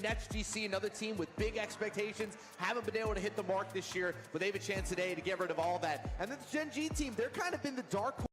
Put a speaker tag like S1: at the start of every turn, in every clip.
S1: Nets GC, another team with big expectations, haven't been able to hit the mark this year, but they have a chance today to get rid of all that. And then the Gen G team, they're kind of been the dark horse.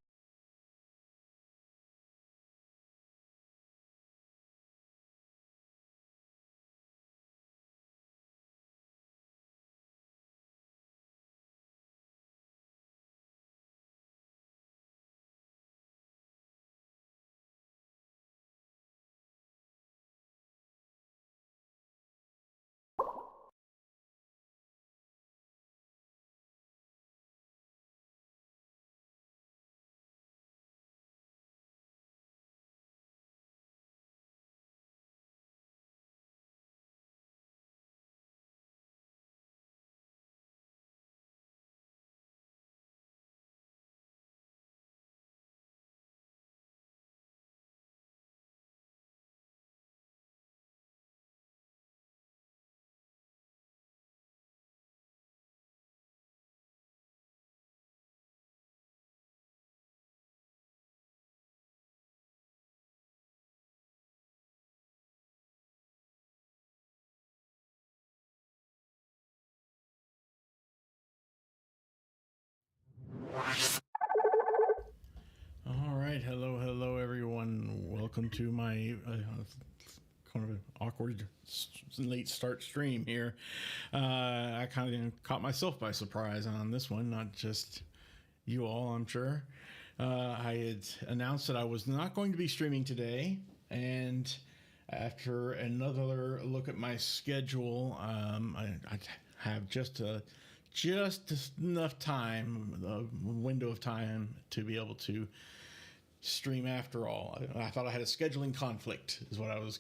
S2: All right, hello everyone. Welcome to my kind of an awkward late start stream here. I kind of caught myself by surprise on this one, not just you all, I'm sure. I had announced that I was not going to be streaming today, and after another look at my schedule, I have just enough time, a window of time to be able to stream after all. I thought I had a scheduling conflict is what I was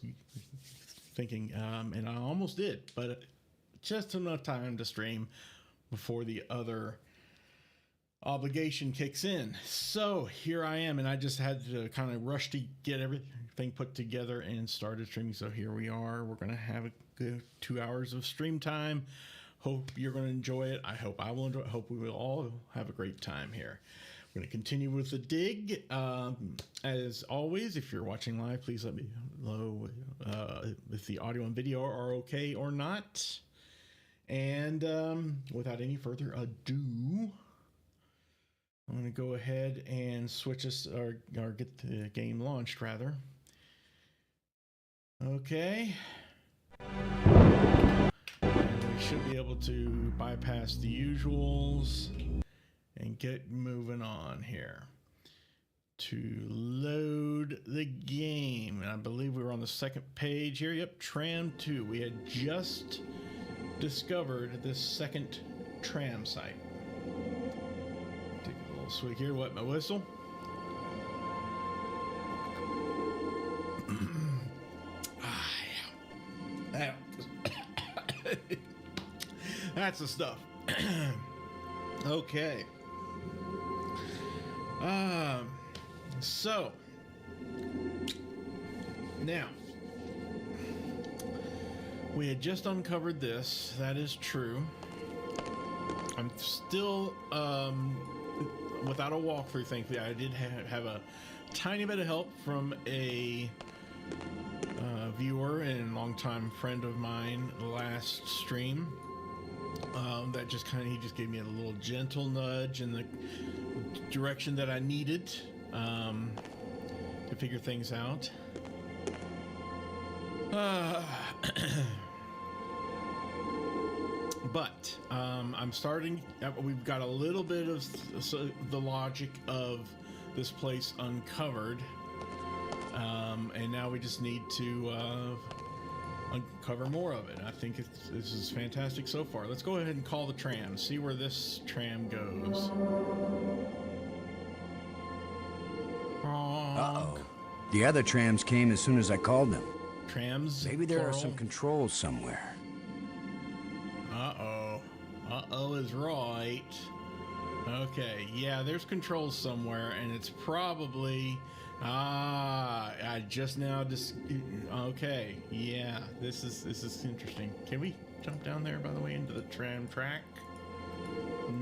S2: thinking, and I almost did, but just enough time to stream before the other obligation kicks in. So here I am, and I just had to kind of rush to get everything put together and started streaming. So here we are. We're going to have a good 2 hours of stream time. Hope you're going to enjoy it. I hope I will enjoy it. Hope we will all have a great time here. We're going to continue with the dig. As always, if you're watching live, please let me know if the audio and video are okay or not. And without any further ado, I'm going to go ahead and switch us, or get the game launched, rather. Okay. And we should be able to bypass the usuals and get moving on here to load the game. And I believe we were on the second page here. Yep, Tram 2. We had just discovered this second tram site. Take a little swig here, wet my whistle. That's the stuff. Okay. So now we had just uncovered this. That is true. I'm still without a walkthrough. Thankfully, I did have a tiny bit of help from a viewer and longtime friend of mine last stream. That just he just gave me a little gentle nudge in the direction that I needed to figure things out. But I'm starting. We've got a little bit of the logic of this place uncovered, and now we just need to uncover more of it. I think this is fantastic so far. Let's go ahead and call the tram, see where this tram goes.
S3: Uh-oh. The other trams came as soon as I called them.
S2: Trams?
S3: Maybe there
S2: plural?
S3: are some controls somewhere.
S2: Uh-oh. Uh-oh is right. Okay, yeah, there's controls somewhere, and it's probably... I just now okay, yeah, this is interesting. Can we jump down there, by the way, into the tram track?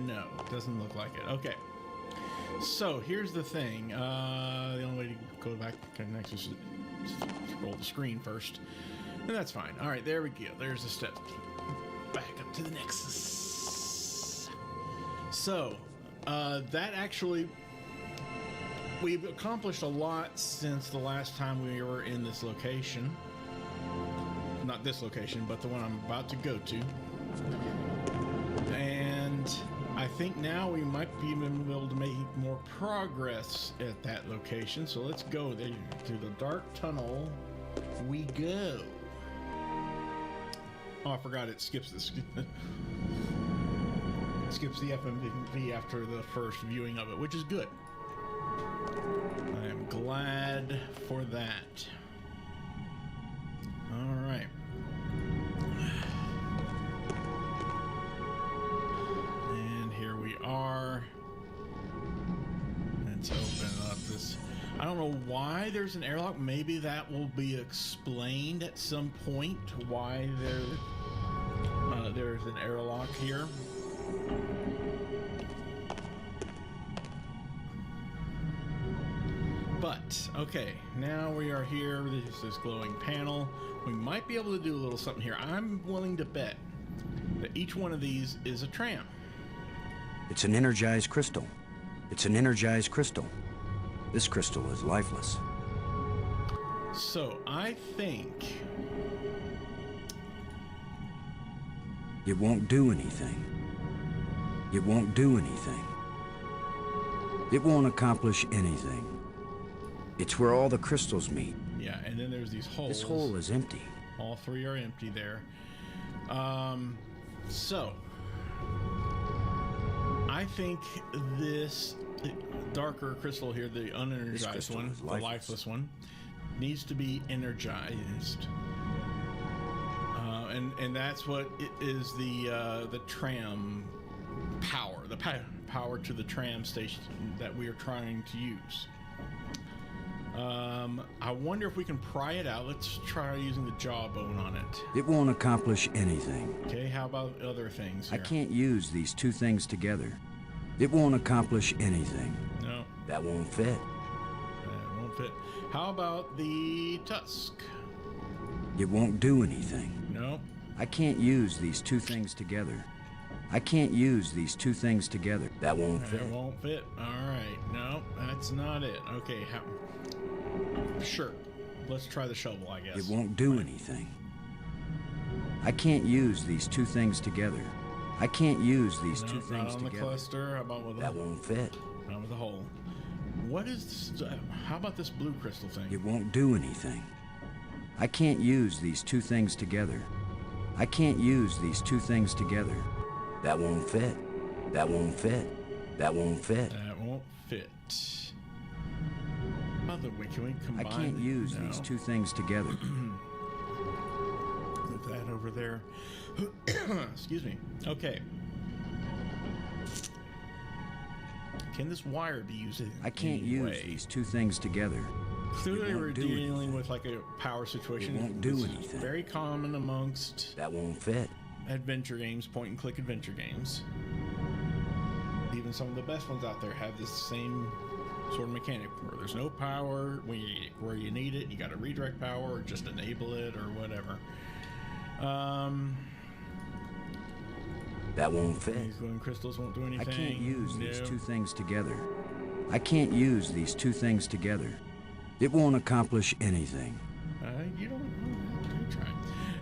S2: No, doesn't look like it. Okay, so here's the thing. The only way to go back to next is scroll the screen first. And that's fine. All right, there we go. There's the step. Back up to the Nexus. So, that actually... We've accomplished a lot since the last time we were in this location. Not this location, but the one I'm about to go to. And I think now we might be able to make more progress at that location. So let's go there. To the dark tunnel we go. Oh, I forgot it skips this. Skips the FMV after the first viewing of it, which is good. I am glad for that. All right. And here we are. Let's open up this. I don't know why there's an airlock. Maybe that will be explained at some point why there's an airlock here. But, okay, now we are here. There's this glowing panel. We might be able to do a little something here. I'm willing to bet that each one of these is a tram.
S3: It's an energized crystal. It's an energized crystal. This crystal is lifeless.
S2: So, I think...
S3: It won't do anything. It won't do anything. It won't accomplish anything. It's where all the crystals meet.
S2: Yeah, and then there's these holes.
S3: This hole is empty.
S2: All three are empty there. So, I think this darker crystal here, the unenergized one, the lifeless one, needs to be energized. And that's what it is, the tram power, the power to the tram station that we are trying to use. I wonder if we can pry it out. Let's try using the jawbone on it.
S3: It won't accomplish anything.
S2: Okay, how about other things here?
S3: I can't use these two things together. It won't accomplish anything.
S2: No.
S3: That won't fit.
S2: That won't fit. How about the tusk?
S3: It won't do anything.
S2: No.
S3: I can't use these two things together. I can't use these two things together. That won't fit.
S2: It won't fit. All right. No, that's not it. Okay. Sure. Let's try the shovel, I guess.
S3: It won't do anything. I can't use these two things together. I can't use these two things
S2: not on
S3: together.
S2: The cluster. How about with
S3: that won't fit.
S2: Not with the hole. What is? How about this blue crystal thing?
S3: It won't do anything. I can't use these two things together. I can't use these two things together. That won't fit. That won't fit. That won't fit.
S2: That won't fit. By the way, can we combine?
S3: I can't use these two things together.
S2: Put that over there. Excuse me. Okay. Can this wire be used?
S3: I can't use these two things together.
S2: Clearly, we're dealing with like a power situation.
S3: It won't do anything.
S2: Very common amongst
S3: that won't fit.
S2: Adventure games, point-and-click adventure games. Even some of the best ones out there have this same sort of mechanic where there's no power where you need it. You got to redirect power or just enable it or whatever.
S3: That won't fit.
S2: These glowing crystals won't do anything.
S3: I can't use these two things together. I can't use these two things together. It won't accomplish anything.
S2: You don't have to try.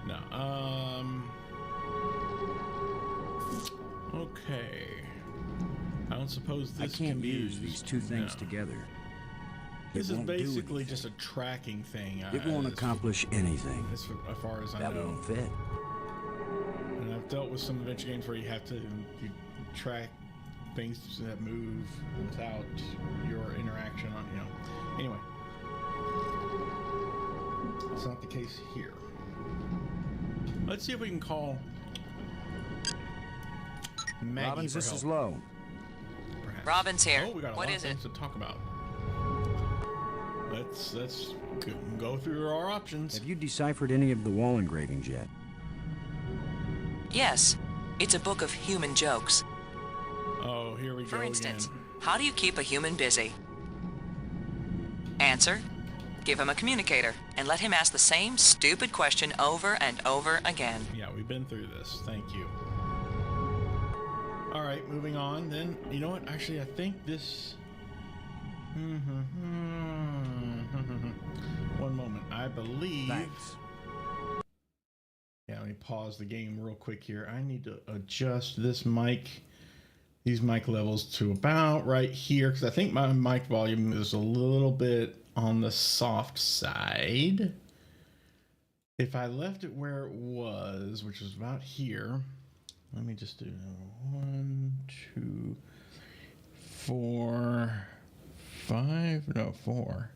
S2: No. Okay. I don't suppose this
S3: I can't
S2: can be
S3: use
S2: used.
S3: these two things together.
S2: This is basically just a tracking thing.
S3: It won't accomplish anything.
S2: As far as I know.
S3: That won't fit.
S2: And I've dealt with some adventure games where you have to track things that move without your interaction on, Anyway. It's not the case here. Let's see if we can call Maggie.
S3: Robbins, this is Low.
S2: Perhaps.
S4: Robbins here.
S2: Oh, we got a
S4: What
S2: lot
S4: is
S2: of
S4: it?
S2: things to talk about. Let's go through our options.
S3: Have you deciphered any of the wall engravings yet?
S4: Yes. It's a book of human jokes.
S2: Oh, here we go
S4: For instance,
S2: again.
S4: how do you keep a human busy? Answer, Give him a communicator and let him ask the same stupid question over and over again.
S2: Yeah, we've been through this. Thank you. All right, moving on then. You know what? Actually, I think this... One moment. I believe...
S3: Thanks.
S2: Yeah, let me pause the game real quick here. I need to adjust this mic, these mic levels to about right here, because I think my mic volume is a little bit on the soft side. If I left it where it was, which is about here, let me just do 1, 2, 4, 5, no, 4.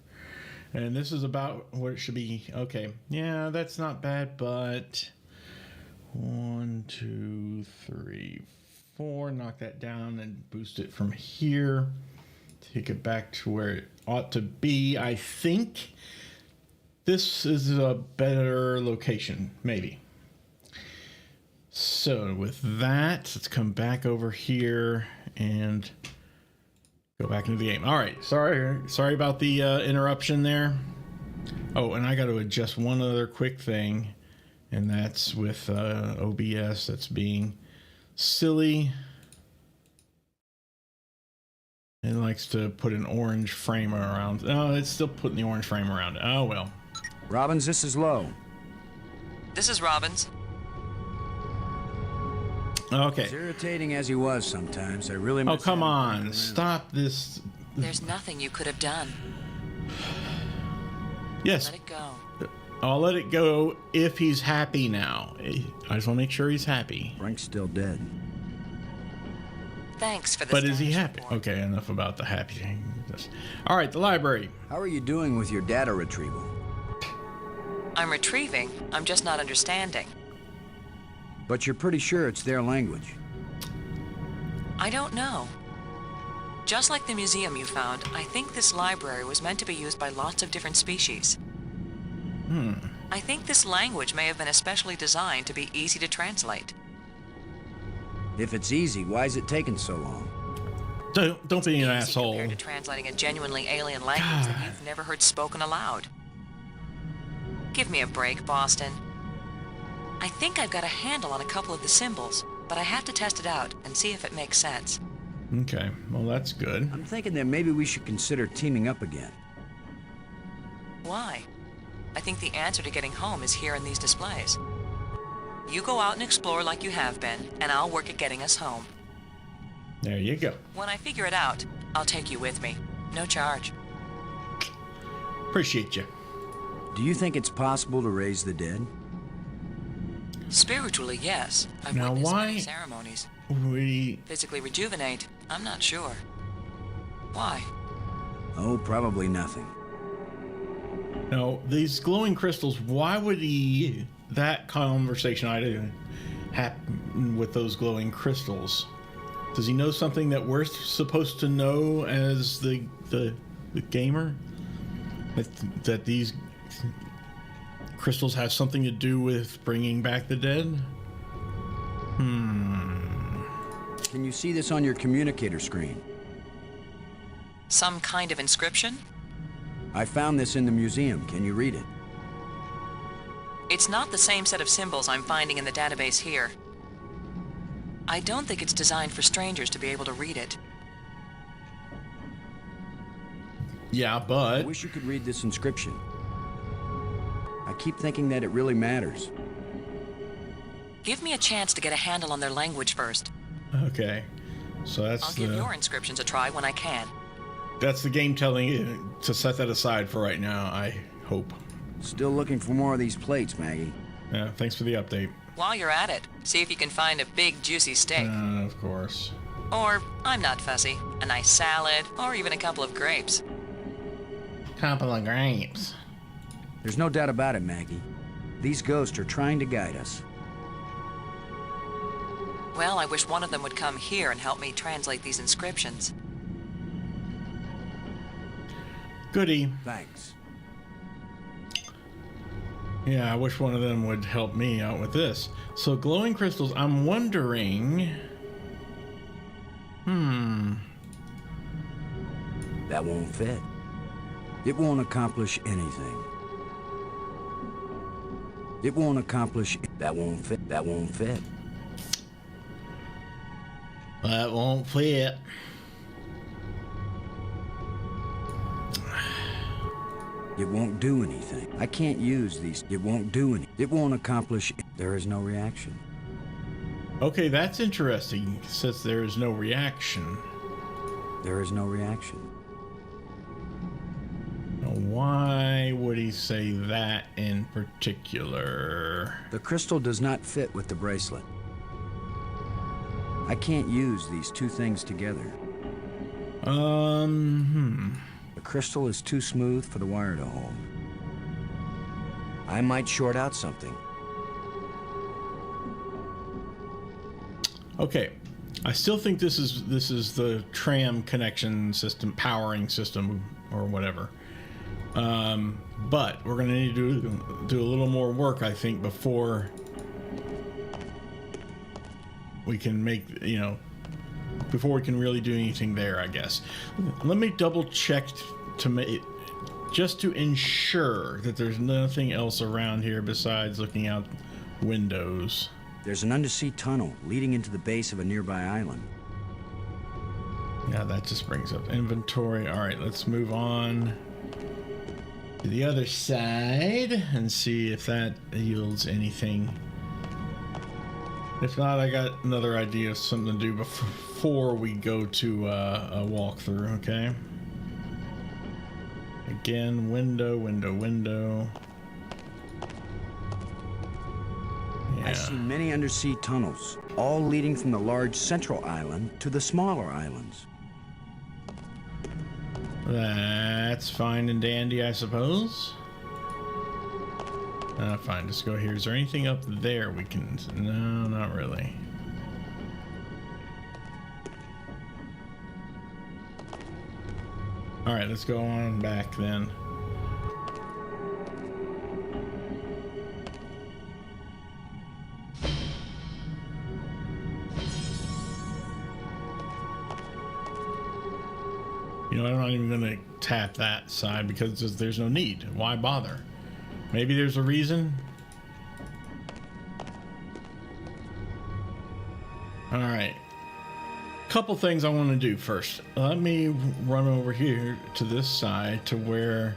S2: And this is about what it should be. Okay, yeah, that's not bad, but 1, 2, 3, 4. Knock that down and boost it from here. Take it back to where it ought to be. I think this is a better location, maybe. So with that, let's come back over here and go back into the game. All right, sorry about the interruption there. Oh, and I got to adjust one other quick thing, and that's with OBS that's being silly. It likes to put an orange frame around. Oh, it's still putting the orange frame around it. Oh, well.
S3: Robbins, this is Lowe.
S4: This is Robbins.
S2: Okay.
S3: As irritating as he was sometimes, I really miss
S2: Oh, come
S3: having him
S2: on.
S3: around.
S2: Stop this.
S4: There's nothing you could have done.
S2: Yes.
S4: Let it go.
S2: I'll let it go if he's happy now. I just want to make sure he's happy.
S3: Frank's still dead.
S4: Thanks for the
S2: But is he
S4: status
S2: happy?
S4: report.
S2: Okay, enough about the happy thing. All right, the library.
S3: How are you doing with your data retrieval?
S4: I'm retrieving. I'm just not understanding.
S3: But you're pretty sure it's their language.
S4: I don't know. Just like the museum you found, I think this library was meant to be used by lots of different species. I think this language may have been especially designed to be easy to translate.
S3: If it's easy, why is it taking so long?
S2: Don't be an
S4: Easy
S2: asshole.
S4: compared to translating a genuinely alien language that you've never heard spoken aloud. Give me a break, Boston. I think I've got a handle on a couple of the symbols, but I have to test it out and see if it makes sense.
S2: Okay, well, that's good.
S3: I'm thinking that maybe we should consider teaming up again.
S4: Why? I think the answer to getting home is here in these displays. You go out and explore like you have been, and I'll work at getting us home.
S2: There you go.
S4: When I figure it out, I'll take you with me. No charge.
S2: Appreciate you.
S3: Do you think it's possible to raise the dead?
S4: Spiritually, yes. I've
S2: Now,
S4: witnessed
S2: why-
S4: many ceremonies.
S2: We...
S4: Physically rejuvenate, I'm not sure. Why?
S3: Oh, probably nothing.
S2: No, these glowing crystals, why would he... That conversation I didn't happen with those glowing crystals. Does he know something that we're supposed to know as the gamer? That these crystals have something to do with bringing back the dead?
S3: Can you see this on your communicator screen?
S4: Some kind of inscription?
S3: I found this in the museum. Can you read it?
S4: It's not the same set of symbols I'm finding in the database here. I don't think it's designed for strangers to be able to read it.
S2: Yeah,
S3: I
S2: but...
S3: wish you could read this inscription. I keep thinking that it really matters.
S4: Give me a chance to get a handle on their language first.
S2: Okay. So that's
S4: I'll give your inscriptions a try when I can.
S2: That's the game telling you to set that aside for right now, I hope.
S3: Still looking for more of these plates, Maggie.
S2: Yeah, thanks for the update.
S4: While you're at it, see if you can find a big juicy steak.
S2: Of course.
S4: Or, I'm not fussy, a nice salad, or even a couple of grapes.
S2: Couple of grapes.
S3: There's no doubt about it, Maggie. These ghosts are trying to guide us.
S4: Well, I wish one of them would come here and help me translate these inscriptions.
S2: Goody.
S3: Thanks.
S2: Yeah, I wish one of them would help me out with this. So glowing crystals, I'm wondering...
S3: That won't fit. It won't accomplish anything. It won't accomplish... That won't fit. That won't fit.
S2: That won't fit.
S3: It won't do anything. I can't use these. It won't do any. It won't accomplish... There is no reaction.
S2: Okay, that's interesting. It says there is no reaction.
S3: There is no reaction.
S2: Now, why would he say that in particular?
S3: The crystal does not fit with the bracelet. I can't use these two things together. The crystal is too smooth for the wire to hold. I might short out something.
S2: Okay, I still think this is the tram connection system, powering system, or whatever. But we're gonna need to do a little more work, I think, before we can make, before we can really do anything there, I guess. Let me double check to make, just to ensure that there's nothing else around here besides looking out windows.
S3: There's an undersea tunnel leading into the base of a nearby island.
S2: Yeah, that just brings up inventory. All right, let's move on to the other side and see if that yields anything. If not, I got another idea of something to do before we go to a walkthrough, okay? Again, window. Yeah.
S3: I've seen many undersea tunnels, all leading from the large central island to the smaller islands.
S2: That's fine and dandy, I suppose. Fine, just go here. Is there anything up there we can... No, not really. All right, let's go on back then. I'm not even gonna tap that side because there's no need. Why bother? Maybe there's a reason. All right. Couple things I want to do first. Let me run over here to this side to where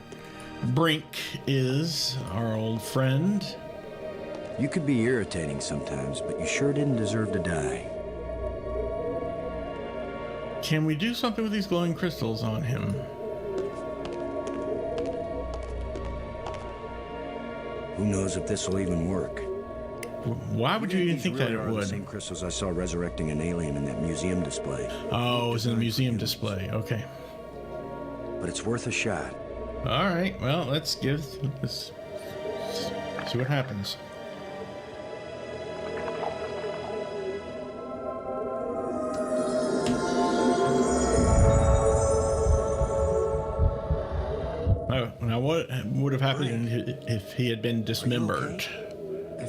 S2: Brink is, our old friend.
S3: You could be irritating sometimes, but you sure didn't deserve to die.
S2: Can we do something with these glowing crystals on him?
S3: Who knows if this will even work?
S2: Why would you even think that it
S3: The
S2: would?
S3: same crystals I saw resurrecting an alien in that museum display.
S2: Oh, it was in a museum display. Okay.
S3: But it's worth a shot.
S2: All right. Well, let's see what happens. Oh, now what would have happened if he had been dismembered?
S5: I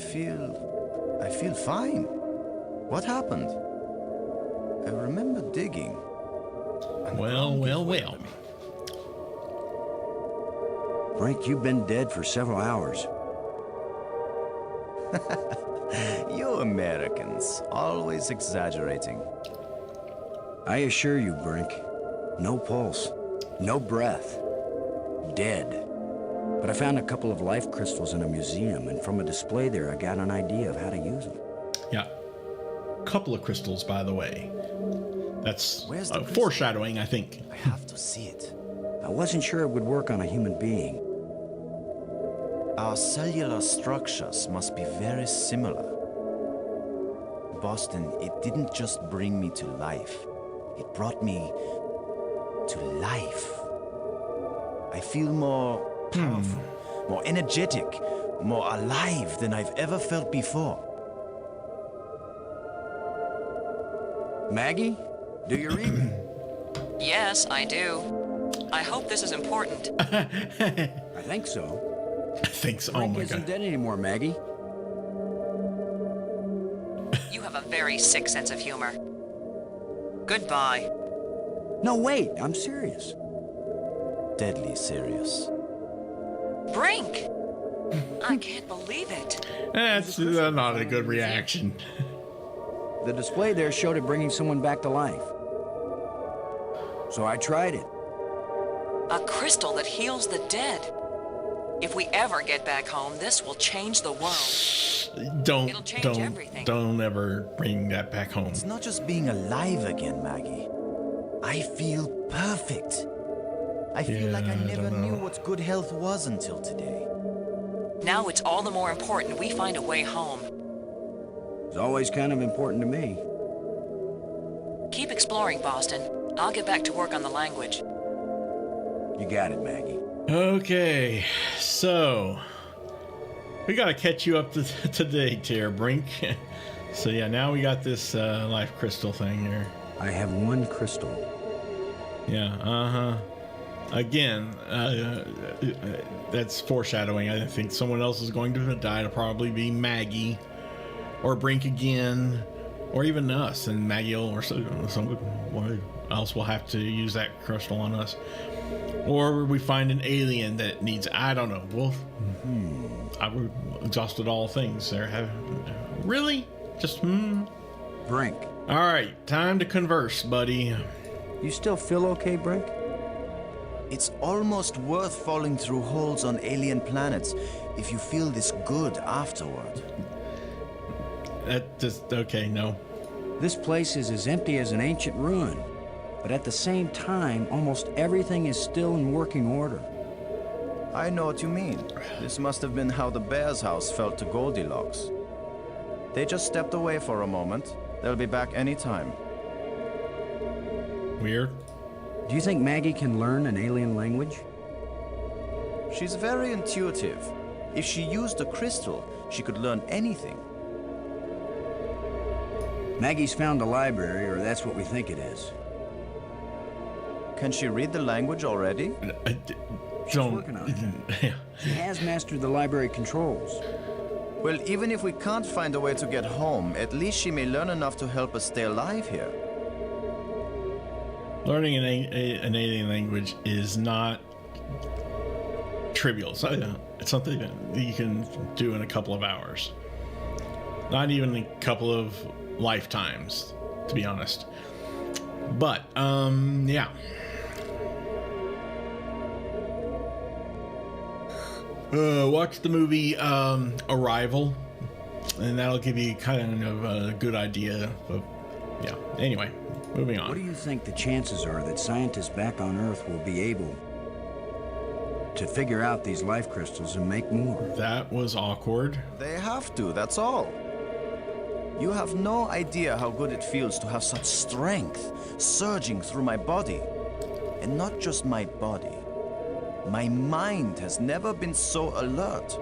S5: feel fine. What happened? I remember digging.
S2: Well.
S3: Brink, you've been dead for several hours.
S5: You Americans, always exaggerating.
S3: I assure you, Brink, no pulse, no breath, dead. But I found a couple of life crystals in a museum, and from a display there, I got an idea of how to use them.
S2: Yeah. Couple of crystals, by the way. That's
S5: Where's the
S2: foreshadowing, I think.
S5: I have to see it.
S3: I wasn't sure it would work on a human being.
S5: Our cellular structures must be very similar. Boston, it didn't just bring me to life. It brought me to life. I feel more powerful, more energetic, more alive than I've ever felt before.
S3: Maggie, do you read me?
S4: Yes, I do. I hope this is important.
S3: I think so.
S2: Thanks. Oh
S3: Brink
S2: my
S3: isn't
S2: god.
S3: dead anymore, Maggie.
S4: You have a very sick sense of humor. Goodbye.
S3: No, wait, I'm serious.
S5: deadly serious.
S4: Brink! I can't believe it.
S2: That's not a good reaction.
S3: The display there showed it bringing someone back to life. So I tried it.
S4: A crystal that heals the dead. If we ever get back home, this will change the world.
S2: Don't ever bring that back home.
S5: It's not just being alive again, Maggie. I feel perfect. I feel like I never knew what good health was until today.
S4: Now it's all the more important we find a way home.
S3: It's always kind of important to me.
S4: Keep exploring, Boston. I'll get back to work on the language.
S3: You got it, Maggie.
S2: Okay, so we got to catch you up to date here, Brink. So yeah, now we got this life crystal thing here.
S3: I have one crystal.
S2: Yeah, again, that's foreshadowing. I think someone else is going to die. It'll probably be Maggie or Brink again, or even us, and Maggie or someone else will have to use that crystal on us. Or we find an alien that needs, I don't know. I've exhausted all things there. Really? Just,
S3: Brink.
S2: All right, time to converse, buddy.
S3: You still feel okay, Brink?
S5: It's almost worth falling through holes on alien planets if you feel this good afterward.
S2: That just, okay, no.
S3: This place is as empty as an ancient ruin. But at the same time, almost everything is still in working order.
S5: I know what you mean. This must have been how the bear's house felt to Goldilocks. They just stepped away for a moment. They'll be back anytime.
S2: Weird.
S3: Do you think Maggie can learn an alien language?
S5: She's very intuitive. If she used a crystal, she could learn anything.
S3: Maggie's found a library, or that's what we think it is.
S5: Can she read the language already?
S3: She's working on it. She has mastered the library controls.
S5: Well, even if we can't find a way to get home, at least she may learn enough to help us stay alive here.
S2: Learning an alien language is not trivial. It's something that you can do in a couple of hours. Not even a couple of lifetimes, to be honest. But, yeah. Watch the movie Arrival, and that'll give you kind of a good idea of, yeah. Anyway, moving on.
S3: What do you think the chances are that scientists back on Earth will be able to figure out these life crystals and make more?
S2: That was awkward.
S5: They have to, that's all. You have no idea how good it feels to have such strength surging through my body. And not just my body. My mind has never been so alert.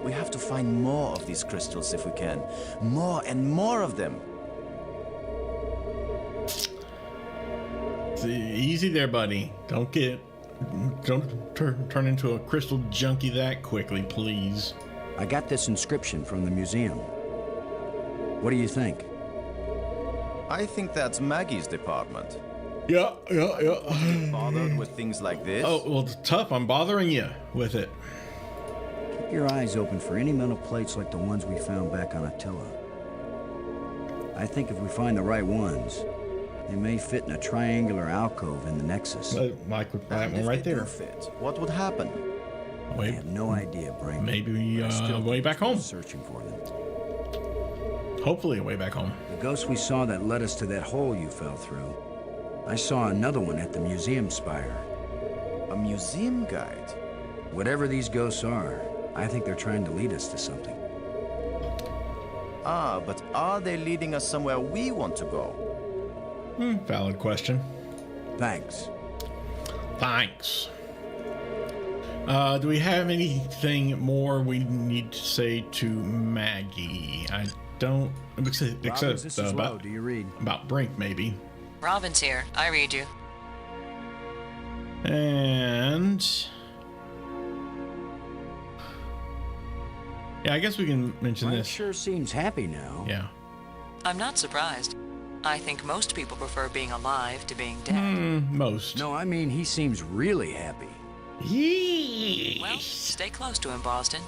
S5: We have to find more of these crystals if we can. More and more of them.
S2: Easy there, buddy. Don't turn into a crystal junkie that quickly, please.
S3: I got this inscription from the museum. What do you think?
S5: I think that's Maggie's department.
S2: Yeah.
S5: Bothered with things like this?
S2: Oh, well, it's tough. I'm bothering you with it.
S3: Keep your eyes open for any metal plates like the ones we found back on Attila. I think if we find the right ones, they may fit in a triangular alcove in the Nexus.
S2: Like that one right there.
S5: Fit, what would happen?
S3: I have no idea, Brink.
S2: Maybe way back home.
S3: Searching for them.
S2: Hopefully way back home.
S3: The ghost we saw that led us to that hole you fell through. I saw another one at the museum spire.
S5: A museum guide?
S3: Whatever these ghosts are, I think they're trying to lead us to something.
S5: Ah, but are they leading us somewhere we want to go?
S2: Valid question.
S3: Thanks.
S2: Do we have anything more we need to say to Maggie? I don't, except
S3: do you read?
S2: About Brink, maybe.
S4: Robin's here. I read you.
S2: And yeah, I guess we can mention
S3: Brink
S2: this.
S3: sure seems happy now.
S2: Yeah.
S4: I'm not surprised. I think most people prefer being alive to being dead.
S2: Most.
S3: No, I mean he seems really happy.
S2: Yeesh.
S4: Well, stay close to him, Boston.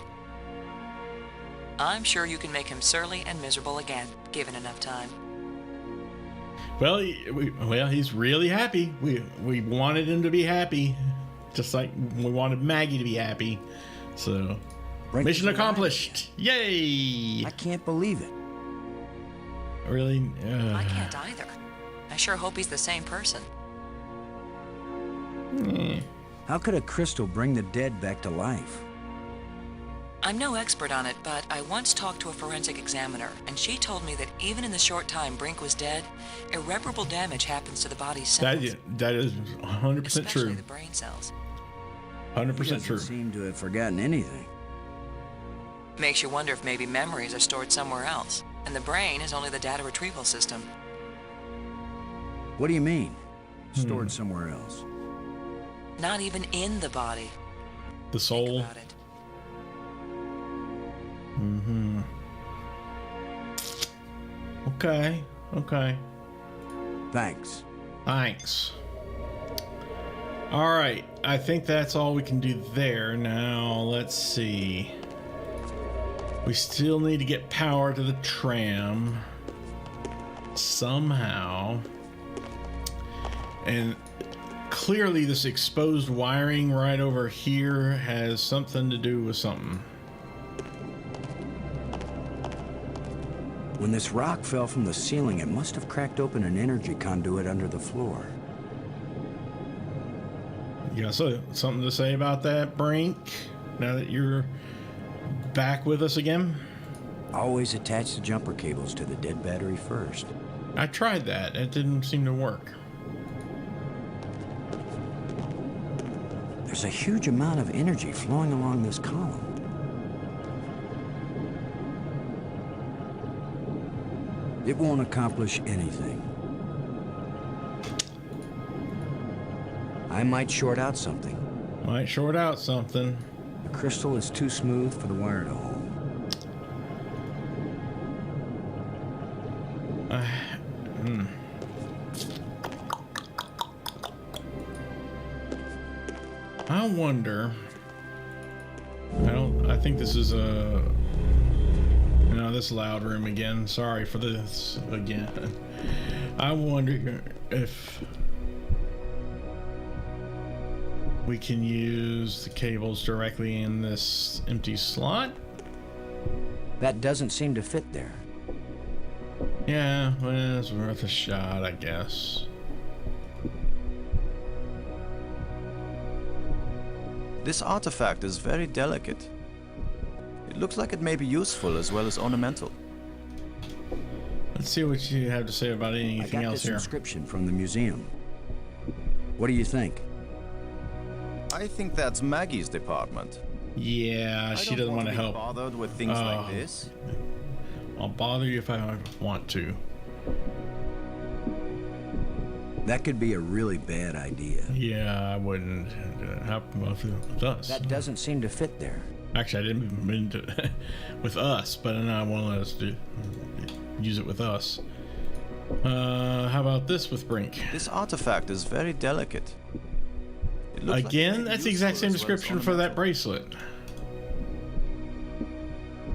S4: I'm sure you can make him surly and miserable again, given enough time.
S2: Well, he's really happy. We wanted him to be happy, just like we wanted Maggie to be happy. So,
S3: Brink
S2: mission
S3: is alive
S2: accomplished! Yay!
S3: I can't believe it.
S2: Really?
S4: I can't either. I sure hope he's the same person.
S3: How could a crystal bring the dead back to life?
S4: I'm no expert on it, but I once talked to a forensic examiner, and she told me that even in the short time Brink was dead, irreparable damage happens to the body's cells.
S2: That is 100%
S4: especially
S2: true.
S4: the brain cells.
S2: 100%
S3: He
S2: true.
S3: doesn't seem to have forgotten anything.
S4: Makes you wonder if maybe memories are stored somewhere else, and the brain is only the data retrieval system.
S3: What do you mean? Stored somewhere else?
S4: Not even in the body.
S2: The soul.
S4: Think about it.
S2: Okay.
S3: Thanks.
S2: Thanks. All right. I think that's all we can do there. Now, let's see. We still need to get power to the tram somehow. And clearly this exposed wiring right over here has something to do with something.
S3: When this rock fell from the ceiling, it must have cracked open an energy conduit under the floor.
S2: You got something to say about that, Brink? Now that you're back with us again?
S3: Always attach the jumper cables to the dead battery first.
S2: I tried that. It didn't seem to work.
S3: There's a huge amount of energy flowing along this column. It won't accomplish anything. I might short out something.
S2: Might short out something.
S3: The crystal is too smooth for the wire to hold.
S2: I wonder. I think this is this loud room again. Sorry for this again. I wonder if we can use the cables directly in this empty slot.
S3: That doesn't seem to fit there.
S2: Yeah, well, it's worth a shot, I guess.
S5: This artifact is very delicate. It looks like it may be useful as well as ornamental.
S2: Let's see what you have to say about
S3: I
S2: anything
S3: got
S2: else
S3: this
S2: here.
S3: inscription from the museum. What do you think?
S5: I think that's Maggie's department.
S2: Yeah, she doesn't want to help.
S5: Bothered with things like this.
S2: I'll bother you if I want to.
S3: That could be a really bad idea.
S2: Yeah, I wouldn't. How with us?
S3: That doesn't seem to fit there.
S2: Actually, I didn't mean to with us, but I want to let us use it with us. How about this with Brink?
S5: This artifact is very delicate. It looks like it
S2: Again,
S5: may be
S2: that's the exact
S5: useful
S2: same
S5: as well as
S2: description for that
S5: ornamental.
S2: bracelet.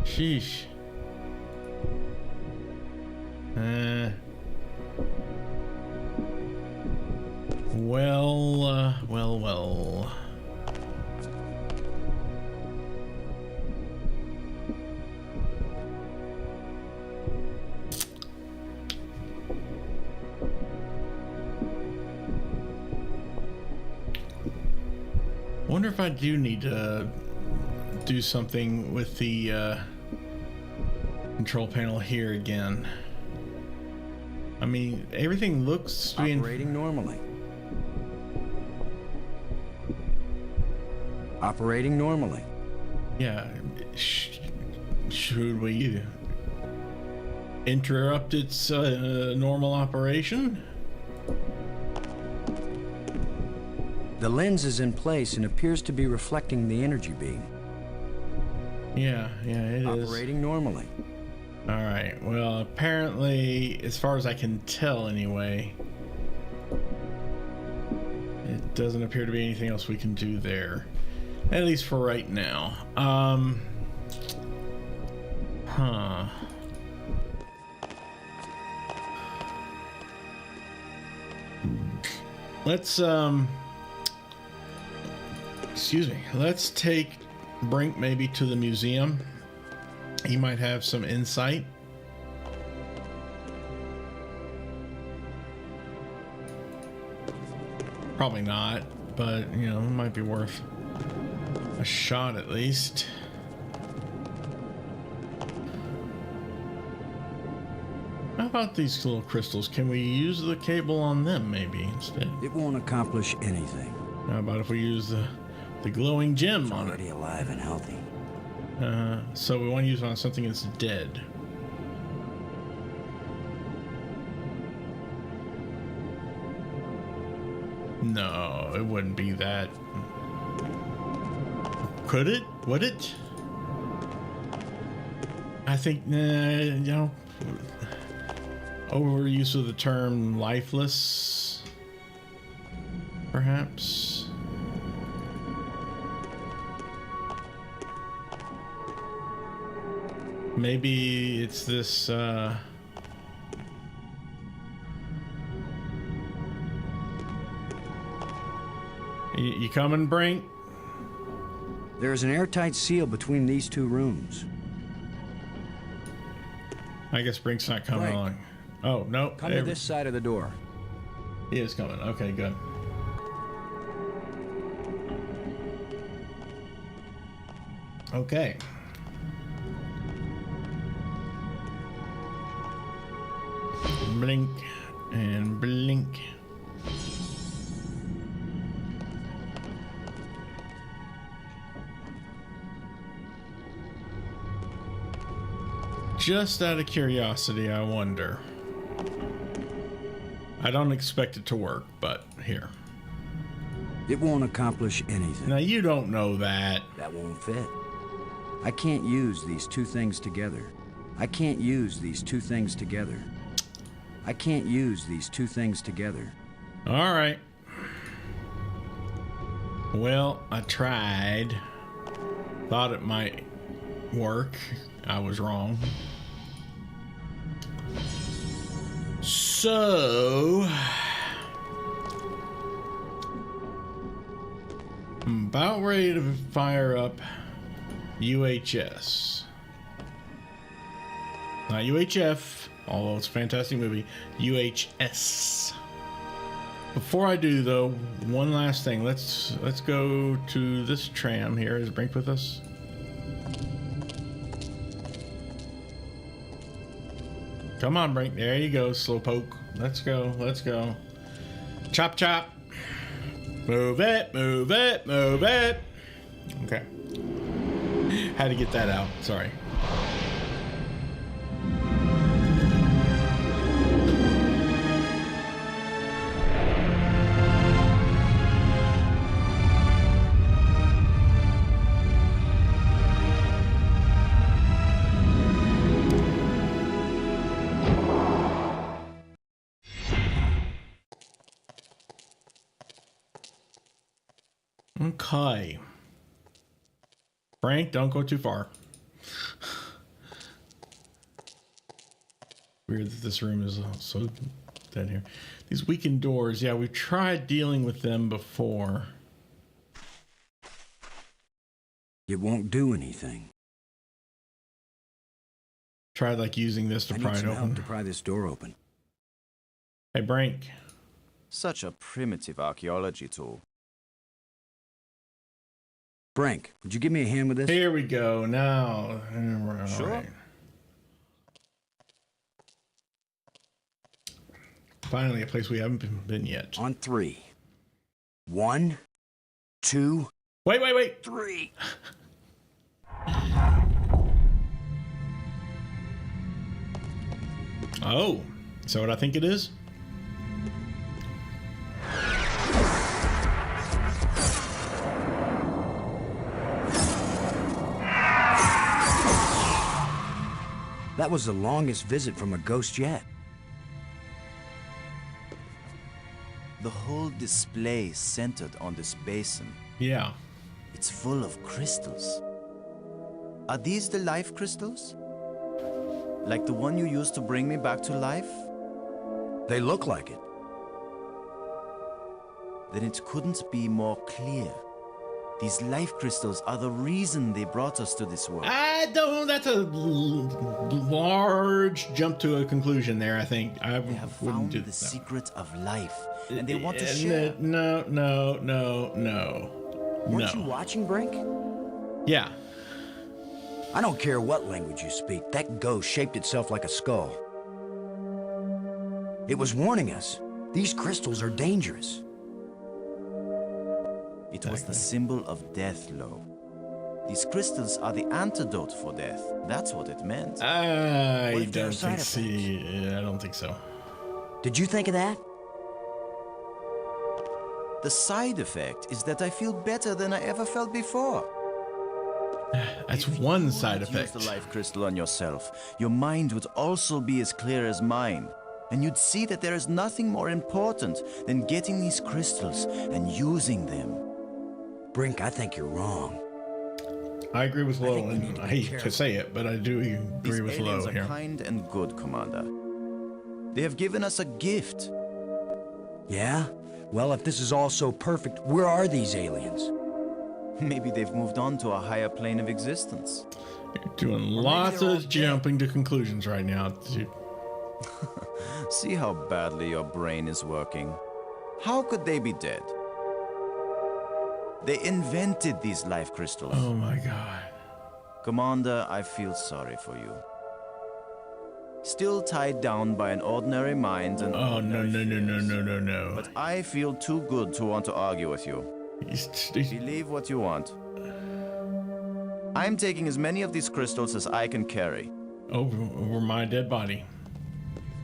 S2: Sheesh. Well. Wonder if I do need to do something with the control panel here again. I mean, everything looks to be
S3: Operating normally. Operating normally.
S2: Yeah. Should we interrupt its normal operation?
S3: The lens is in place and appears to be reflecting the energy beam.
S2: Yeah, it is.
S3: Operating normally.
S2: All right. Well, apparently, as far as I can tell anyway, it doesn't appear to be anything else we can do there, at least for right now. Let's excuse me, let's take Brink maybe to the museum. He might have some insight. Probably not, but you know, it might be worth a shot at least. How about these little crystals? Can we use the cable on them maybe instead?
S3: It won't accomplish anything.
S2: How about if we use the glowing gem
S3: It's
S2: on
S3: already
S2: it?
S3: alive and healthy.
S2: So we want to use it on something that's dead. No, it wouldn't be that. Could it? Would it? I think, you know, overuse of the term lifeless, perhaps. Maybe it's this, you coming, Brink?
S3: There is an airtight seal between these two rooms.
S2: I guess Brink's not coming
S3: Brink.
S2: along. Oh, no.
S3: Come to this side of the door.
S2: He is coming. Okay, good. Okay. Blink and blink. Just out of curiosity, I wonder. I don't expect it to work, but here.
S3: It won't accomplish anything.
S2: Now, you don't know that.
S3: That won't fit. I can't use these two things together. I can't use these two things together. I can't use these two things together.
S2: All right. Well, I tried. Thought it might work. I was wrong. So, I'm about ready to fire up UHS. Not UHF, although it's a fantastic movie. UHS. Before I do, though, one last thing. Let's go to this tram here. Is Brink with us? Come on, Brink. There you go, slowpoke. Let's go. Let's go. Chop, chop. Move it, move it, move it. Okay. Had to get that out. Sorry. Okay. Frank, don't go too far. Weird that this room is so dead here. These weakened doors, yeah, we've tried dealing with them before.
S3: It won't do anything.
S2: Tried like using this to
S3: I
S2: pry
S3: need
S2: it
S3: some help
S2: open.
S3: to pry this door open.
S2: Hey, Brink.
S5: Such a primitive archaeology tool.
S3: Brink, would you give me a hand with this?
S2: Here we go. Now, all
S5: Sure.
S2: right. Finally, a place we haven't been yet.
S3: On three. 1, 2,
S2: Wait, wait, wait.
S3: 3.
S2: Oh, is that what I think it is?
S3: That was the longest visit from a ghost yet.
S5: The whole display centered on this basin.
S2: Yeah.
S5: It's full of crystals. Are these the life crystals? Like the one you used to bring me back to life?
S3: They look like it.
S5: Then it couldn't be more clear. These life crystals are the reason they brought us to this world.
S2: I don't. That's a large jump to a conclusion there. I think I
S5: They have
S2: wouldn't
S5: found
S2: do
S5: the
S2: that.
S5: secret of life, and they want to share.
S2: No.
S3: Weren't you watching, Brink?
S2: Yeah.
S3: I don't care what language you speak. That ghost shaped itself like a skull. It was warning us. These crystals are dangerous.
S5: It was the symbol of death, Lo. These crystals are the antidote for death. That's what it meant.
S2: I
S3: What if there are
S2: don't
S3: side
S2: think. I don't think so.
S3: Did you think of that?
S5: The side effect is that I feel better than I ever felt before.
S2: That's
S5: If
S2: one
S5: you
S2: side
S5: would
S2: effect.
S5: Use the life crystal on yourself, your mind would also be as clear as mine. And you'd see that there is nothing more important than getting these crystals and using them.
S3: Brink, I think you're wrong.
S2: I agree with Lo,
S3: think we need
S2: and
S3: to
S2: I
S3: be
S2: hate to
S3: careful.
S2: say it, but I do agree
S5: These
S2: with
S5: aliens
S2: Lo
S5: are
S2: here.
S5: kind and good, Commander. They have given us a gift.
S3: Yeah? Well, if this is all so perfect, where are these aliens?
S5: Maybe they've moved on to a higher plane of existence.
S2: You're doing lots
S3: they're all
S2: of jumping to conclusions right now.
S5: See how badly your brain is working. How could they be dead? They invented these life crystals.
S2: Oh my god.
S5: Commander, I feel sorry for you. Still tied down by an ordinary mind and
S2: Oh no
S5: ordinary
S2: no no no
S5: fears.
S2: no no no.
S5: But I feel too good to want to argue with you.
S2: He's-
S5: Believe what you want. I'm taking as many of these crystals as I can carry.
S2: over my dead body.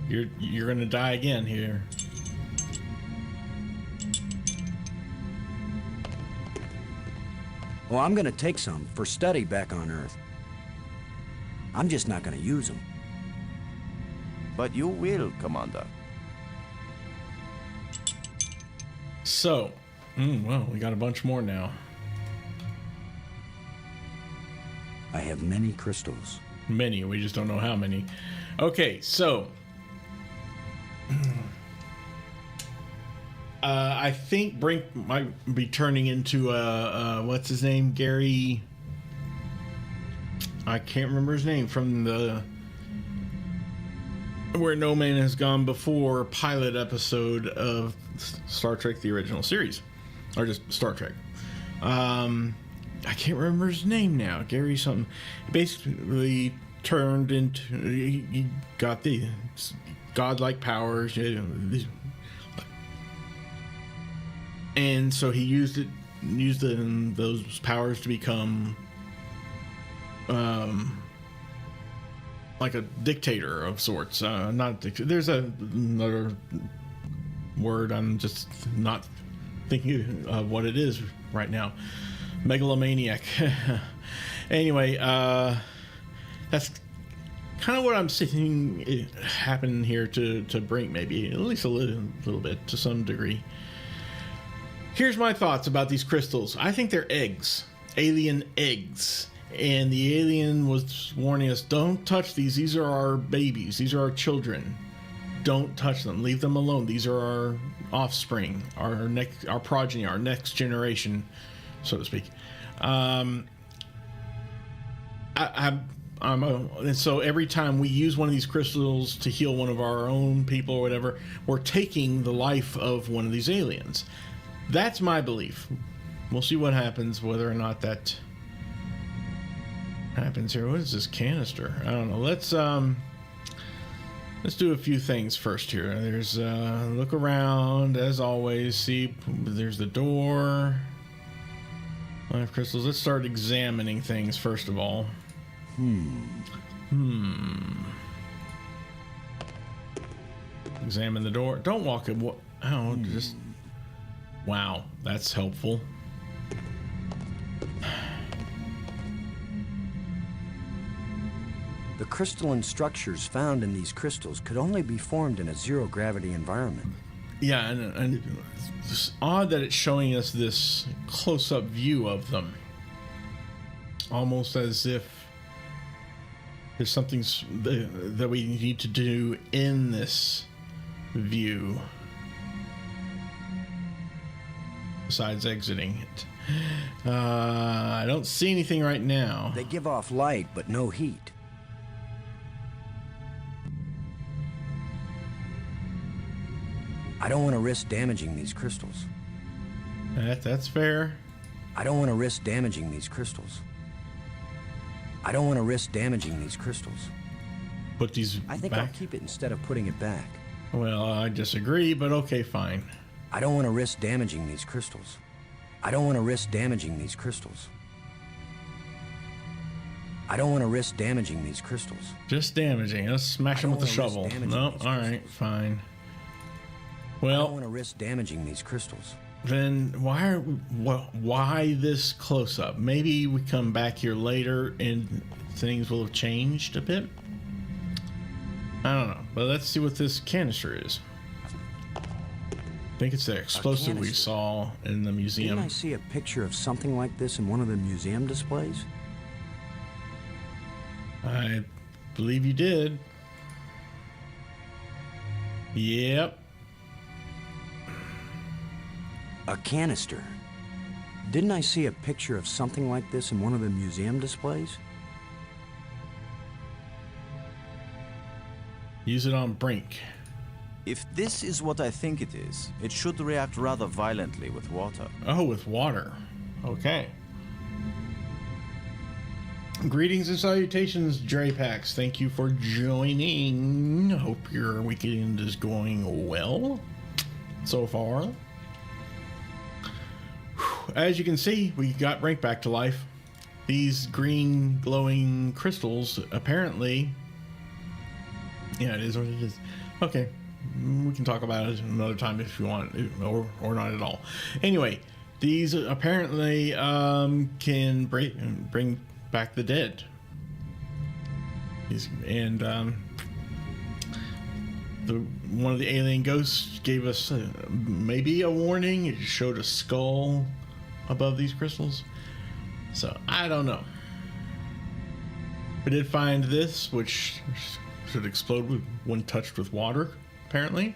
S2: You're gonna die again here.
S3: Well, I'm gonna take some for study back on Earth. I'm just not gonna use them.
S5: But you will, Commander.
S2: So, well, we got a bunch more now.
S3: I have many crystals.
S2: Many, we just don't know how many. Okay, so I think Brink might be turning into what's his name, Gary. I can't remember his name from the Where No Man Has Gone Before pilot episode of Star Trek: The Original Series, or just Star Trek. I can't remember his name now. Gary something. Basically turned into, he got the godlike powers, and so he used those powers to become like a dictator of sorts. There's another word, I'm just not thinking of what it is right now. Megalomaniac. Anyway, that's kind of what I'm seeing happen here to Brink, maybe at least a little bit to some degree. Here's my thoughts about these crystals. I think they're eggs, alien eggs, and the alien was warning us: don't touch these. These are our babies. These are our children. Don't touch them. Leave them alone. These are our offspring, our progeny, our next generation, so to speak. And so every time we use one of these crystals to heal one of our own people or whatever, we're taking the life of one of these aliens. That's my belief. We'll see what happens, whether or not that happens here. What is this canister? I don't know. Let's do a few things first here. There's look around as always. See, there's the door. Life crystals. Let's start examining things first of all. Examine the door. Don't walk it. Oh, just. Wow, that's helpful.
S3: The crystalline structures found in these crystals could only be formed in a zero-gravity environment.
S2: Yeah, and it's odd that it's showing us this close-up view of them. Almost as if there's something that we need to do in this view besides exiting it. I don't see anything right now.
S3: They give off light, but no heat. I don't want to risk damaging these crystals.
S2: That's fair.
S3: I don't want to risk damaging these crystals. I don't want to risk damaging these crystals.
S2: Put these
S3: I think
S2: back.
S3: I'll keep it instead of putting it back.
S2: Well, I disagree, but okay, fine.
S3: I don't want to risk damaging these crystals. I don't want to risk damaging these crystals. I don't want to risk damaging these crystals.
S2: Just damaging. Let's smash them with the shovel. No, all right, fine.
S3: I don't
S2: Well,
S3: want to risk damaging these crystals.
S2: then why this close-up? Maybe we come back here later and things will have changed a bit. I don't know, but let's see what this canister is. I think it's the explosive we
S3: canister.
S2: saw in the museum.
S3: Didn't I see a picture of something like this in one of the museum displays?
S2: I believe you did. Yep.
S3: A canister. Didn't I see a picture of something like this in one of the museum displays?
S2: Use it on Brink.
S5: If this is what I think it is, it should react rather violently with water.
S2: Oh, with water. Okay. Greetings and salutations, Drapax. Thank you for joining. Hope your weekend is going well so far. As you can see, we got Brink back to life. These green glowing crystals apparently... Yeah, it is what it is. Okay. We can talk about it another time if you want, or not at all. Anyway, these apparently can bring back the dead. One of the alien ghosts gave us maybe a warning. It showed a skull above these crystals. So I don't know. We did find this, which should explode when touched with water, apparently.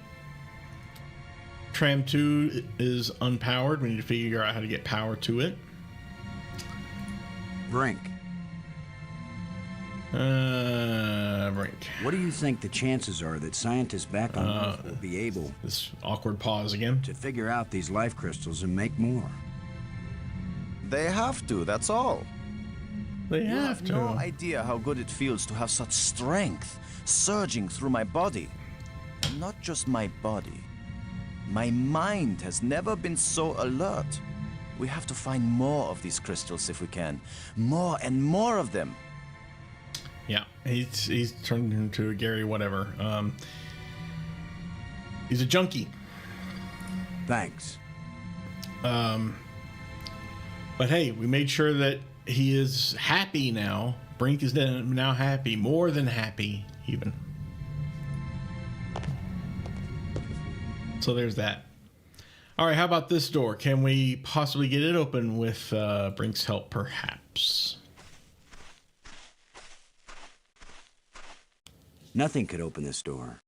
S2: Tram 2 is unpowered. We need to figure out how to get power to it.
S3: Brink.
S2: Brink.
S3: What do you think the chances are that scientists back on Earth will be able
S2: This awkward pause again.
S3: to figure out these life crystals and make more?
S5: They have to, that's all.
S2: They
S5: You
S2: have to.
S5: no idea how good it feels to have such strength surging through my body. And not just my body. My mind has never been so alert. We have to find more of these crystals if we can. More and more of them.
S2: Yeah, he's turned into a Gary whatever. He's a junkie.
S3: Thanks.
S2: But hey, we made sure that he is happy now. Brink is now happy, more than happy, even. So there's that. All right, how about this door? Can we possibly get it open with Brink's help, perhaps?
S3: Nothing could open this door.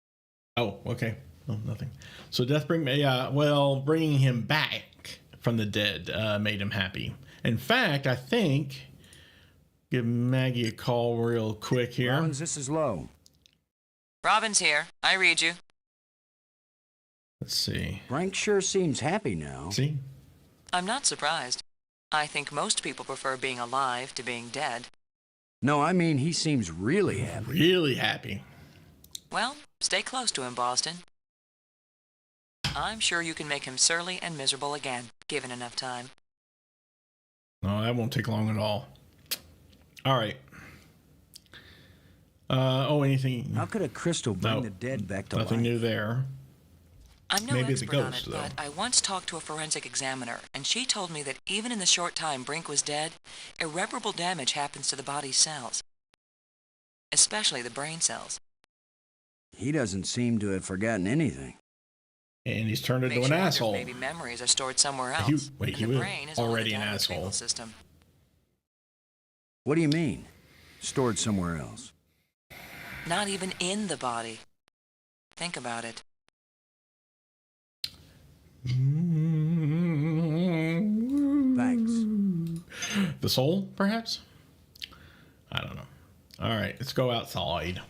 S2: Oh, okay. Oh, nothing. So Deathbrink, well, bringing him back from the dead made him happy. In fact, I think, give Maggie a call real quick here.
S3: Rollins, this is Low.
S4: Robin's here. I read you.
S2: Let's see.
S3: Brink sure seems happy now.
S2: See?
S4: I'm not surprised. I think most people prefer being alive to being dead.
S3: No, I mean, he seems really happy.
S2: Really happy.
S4: Well, stay close to him, Boston. I'm sure you can make him surly and miserable again, given enough time.
S2: No, that won't take long at all. All right. Anything?
S3: How could a crystal bring
S2: No,
S3: the dead back to
S2: Nothing
S3: life?
S2: new there.
S4: I'm no
S2: Maybe it's a
S4: expert on
S2: ghost,
S4: it,
S2: though.
S4: but I once talked to a forensic examiner, and she told me that even in the short time Brink was dead, irreparable damage happens to the body's cells, especially the brain cells.
S3: He doesn't seem to have forgotten anything.
S2: And he's turned into
S4: Makes
S2: an
S4: you wonder if
S2: asshole.
S4: maybe memories are stored somewhere else.
S2: He
S4: and
S2: was
S4: the brain is
S2: already
S4: only
S2: an
S4: down the
S2: asshole.
S4: signal system.
S3: What do you mean? Stored somewhere else?
S4: Not even in the body. Think about it.
S3: Thanks.
S2: The soul, perhaps? I don't know. All right, let's go outside.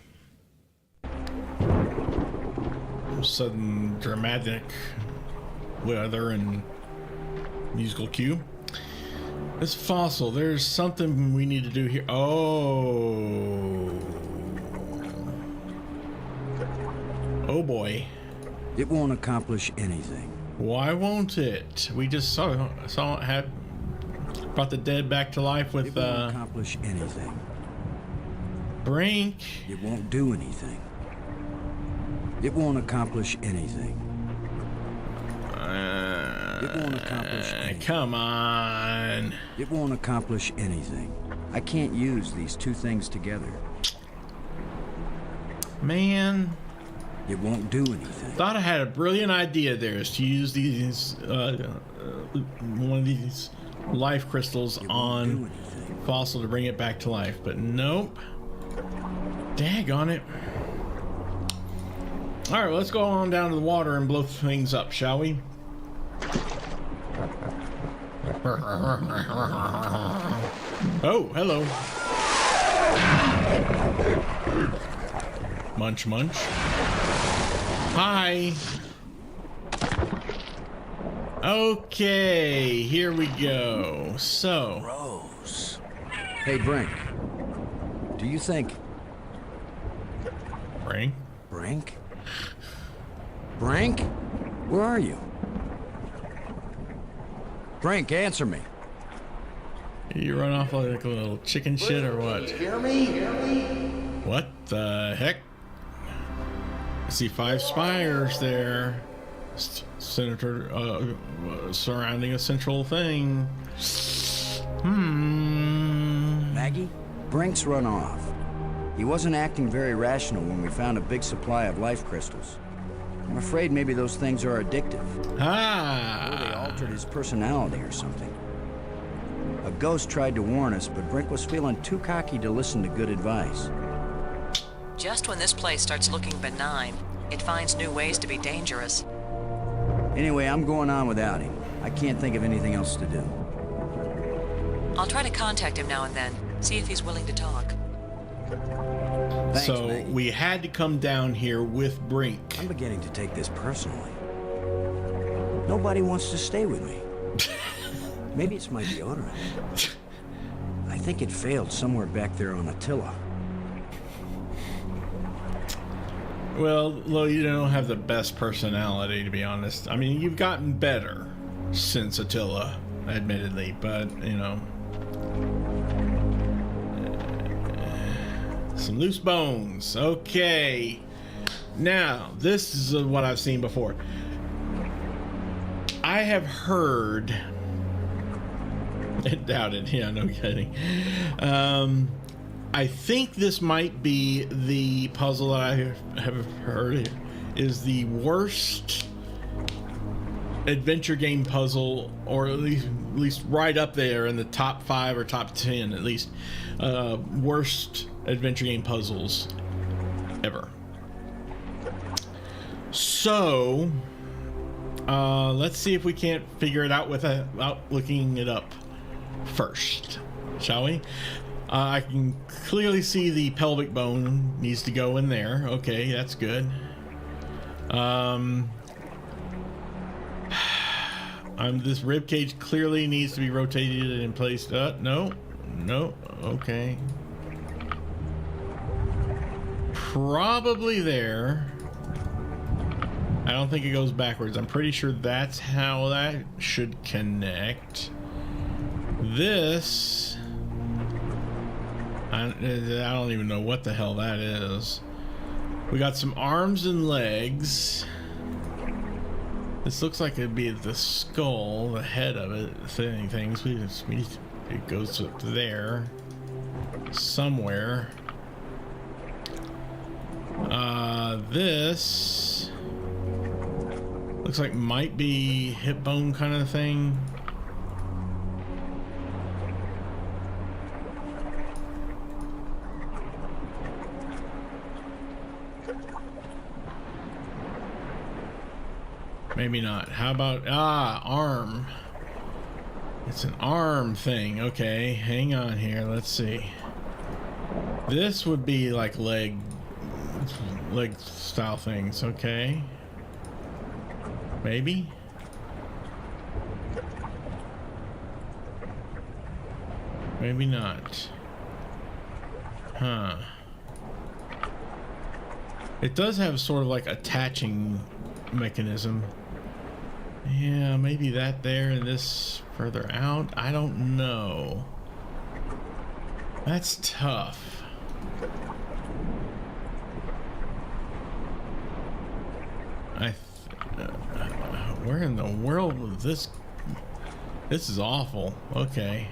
S2: Sudden dramatic weather and musical cue. This fossil, there's something we need to do here. Oh boy.
S3: It won't accomplish anything.
S2: Why won't it? We just saw it had brought the dead back to life with
S3: It won't accomplish anything.
S2: Brink.
S3: It won't do anything. It won't accomplish anything. It won't accomplish anything.
S2: Come on.
S3: It won't accomplish anything. I can't use these two things together.
S2: Man.
S3: It won't do anything.
S2: Thought I had a brilliant idea there, is to use these one of these life crystals on fossil to bring it back to life, but nope. Daggone it. All right, well, let's go on down to the water and blow things up, shall we? Oh, hello. Munch, munch. Hi. Okay, here we go. So.
S3: Rose. Hey, Brink. Do you think...
S2: Brink?
S3: Brink? Brink? Where are you? Brink, answer me.
S2: You run off like a little chicken shit or what?
S1: Hear me?
S2: What the heck? I see 5 spires there. Senator, surrounding a central thing.
S3: Maggie? Brink's run off. He wasn't acting very rational when we found a big supply of life crystals. I'm afraid maybe those things are addictive. Or they
S2: Ah!
S3: altered his personality or something. A ghost tried to warn us, but Brink was feeling too cocky to listen to good advice.
S4: Just when this place starts looking benign, it finds new ways to be dangerous.
S3: Anyway, I'm going on without him. I can't think of anything else to do.
S4: I'll try to contact him now and then, see if he's willing to talk.
S3: Thanks,
S2: So
S3: Maggie.
S2: we had to come down here with Brink.
S3: I'm beginning to take this personally. Nobody wants to stay with me. Maybe it's my deodorant. I think it failed somewhere back there on Attila.
S2: Well, Lo, you don't have the best personality, to be honest. I mean, you've gotten better since Attila, admittedly, but, you know. Some loose bones. Okay. Now, this is what I've seen before. I have heard... Doubted, yeah, no kidding. I think this might be the puzzle that I have heard is the worst adventure game puzzle, or at least right up there in the top 5 or top 10 at least, worst adventure game puzzles ever. So let's see if we can't figure it out without looking it up first, shall we? I can clearly see the pelvic bone needs to go in there. Okay, that's good. This rib cage clearly needs to be rotated and in place. No, okay. Probably there. I don't think it goes backwards. I'm pretty sure that's how that should connect. This... I don't even know what the hell that is. We got some arms and legs. This looks like it'd be the skull, the head of it, things. It goes up there somewhere. This Looks like might be hip bone kind of thing. Maybe not. How about, arm. It's an arm thing. Okay, hang on here. Let's see. This would be like leg style things. Okay. Maybe. Maybe not. Huh. It does have sort of like attaching mechanism. Yeah, maybe that there and this further out. I don't know. That's tough. Where in the world was this? This is awful. Okay.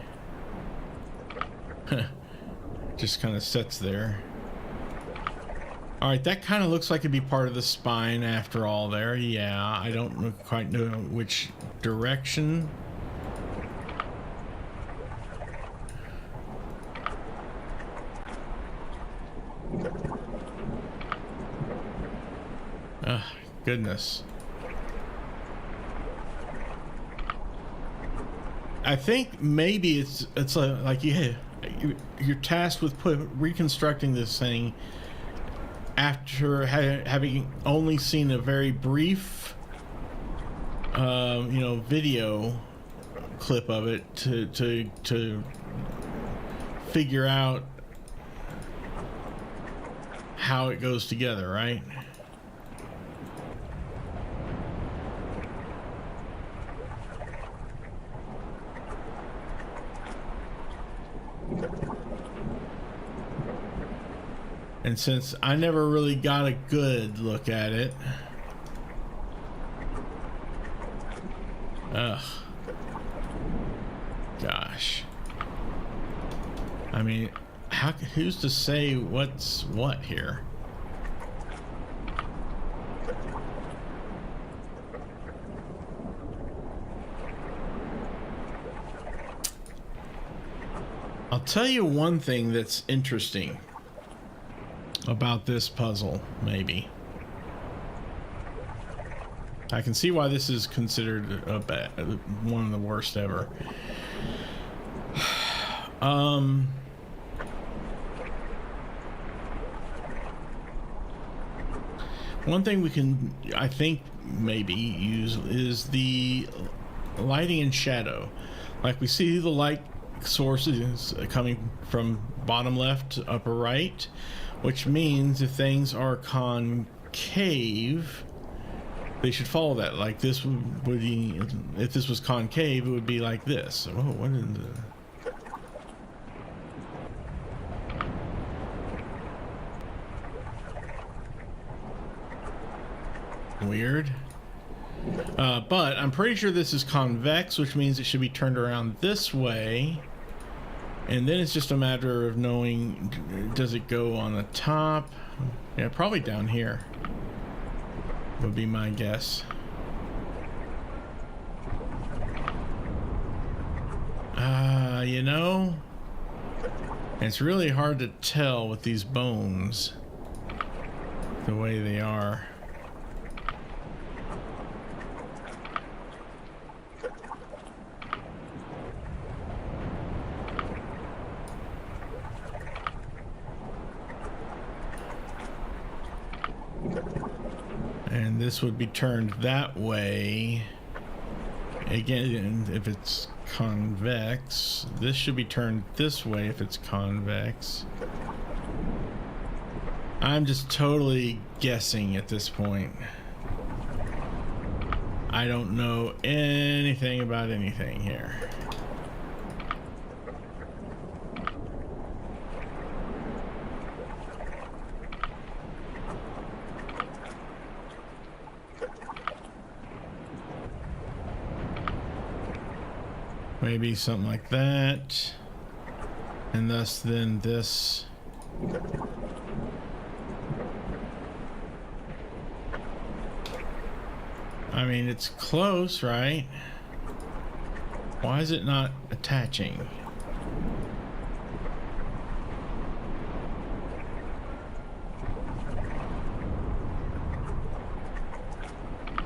S2: Just kind of sits there. All right, that kind of looks like it'd be part of the spine after all there. Yeah, I don't quite know which direction. Goodness. I think maybe it's like you're tasked with reconstructing this thing after having only seen a very brief video clip of it to figure out how it goes together, right? And since I never really got a good look at it, gosh, I mean, who's to say what's what here? I'll tell you one thing that's interesting about this puzzle, maybe. I can see why this is considered one of the worst ever. One thing we can, I think, maybe use is the lighting and shadow. Like we see the light sources coming from bottom left to upper right, which means if things are concave, they should follow that. Like this would be, if this was concave, it would be like this. Oh, what is the... Weird. But I'm pretty sure this is convex, which means it should be turned around this way. And then it's just a matter of knowing, does it go on the top? Yeah, probably down here would be my guess. You know, it's really hard to tell with these bones the way they are. And this would be turned that way. Again, if it's convex, this should be turned this way if it's convex. I'm just totally guessing at this point. I don't know anything about anything here. Maybe something like that, and thus then this. I mean, it's close, right? Why is it not attaching?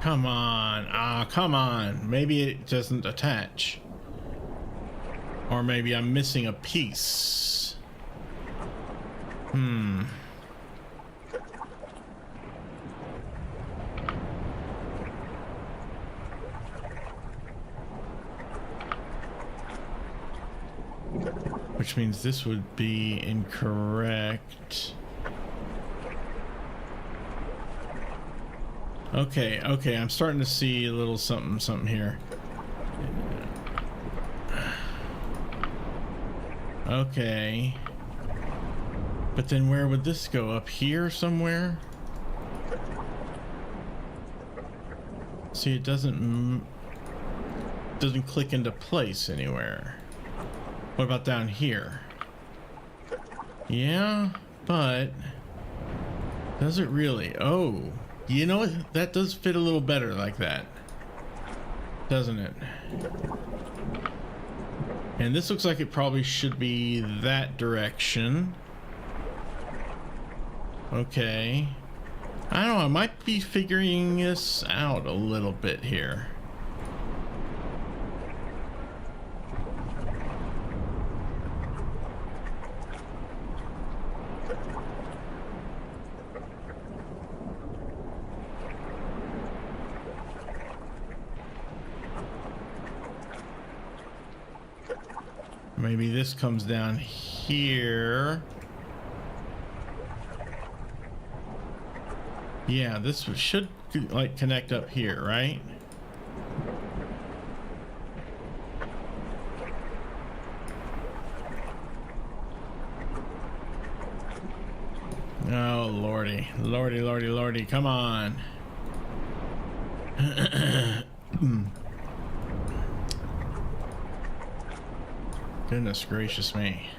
S2: Come on. Ah, come on. Maybe it doesn't attach. Or maybe I'm missing a piece. Which means this would be incorrect. Okay, okay, I'm starting to see a little something here. Okay. But then where would this go? Up here somewhere? See, it doesn't click into place anywhere. What about down here? Yeah, but does it really? Oh, you know what? That does fit a little better like that, doesn't it? And this looks like it probably should be that direction. Okay. I don't know, I might be figuring this out a little bit here. Maybe this comes down here. Yeah, this should like connect up here, right? Oh, lordy, lordy, lordy, lordy, come on. Goodness gracious me.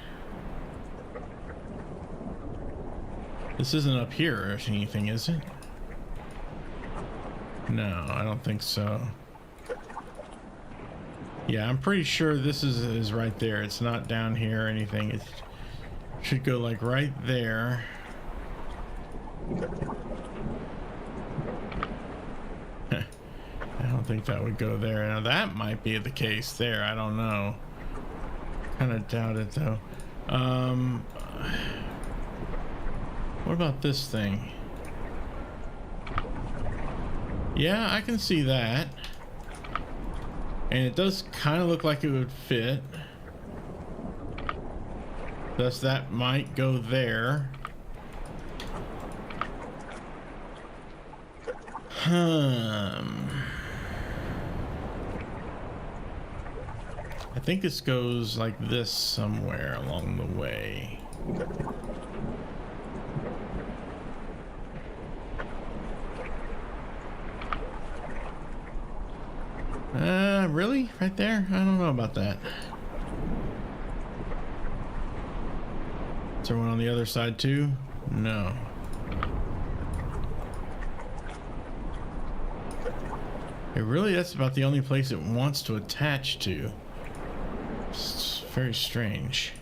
S2: This isn't up here or anything, is it? No, I don't think so. Yeah, I'm pretty sure this is right there. It's not down here or anything. It should go like right there. I don't think that would go there. Now that might be the case there. I don't know. Kind of doubt it though. What about this thing? Yeah, I can see that. And it does kind of look like it would fit. Thus that might go there. I think this goes like this somewhere along the way. Really? Right there? I don't know about that. Is there one on the other side too? No. Really, that's about the only place it wants to attach to. It's very strange.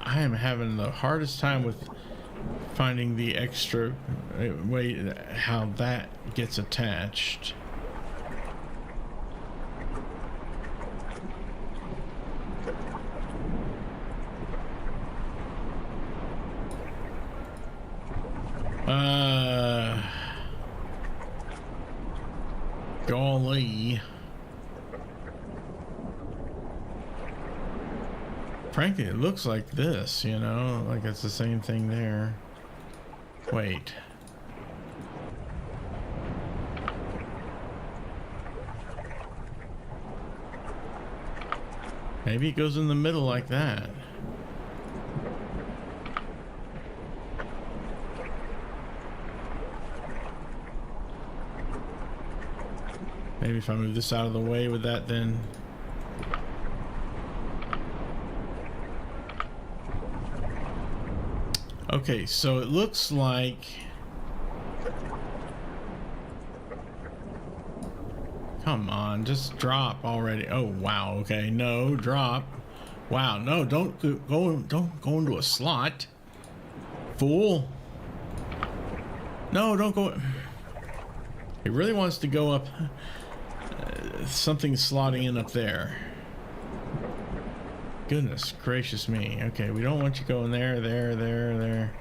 S2: I am having the hardest time with finding the extra way how that gets attached. Golly. Frankly, it looks like this, you know, like it's the same thing there. Wait. Maybe it goes in the middle like that. Maybe if I move this out of the way, would that then... Okay, so it looks like... Come on, just drop already. Oh, wow. Okay, no, drop. Wow, no, don't go into a slot. Fool. No, don't go. He really wants to go up. Something's slotting in up there. Goodness gracious me. Okay, we don't want you going there, there.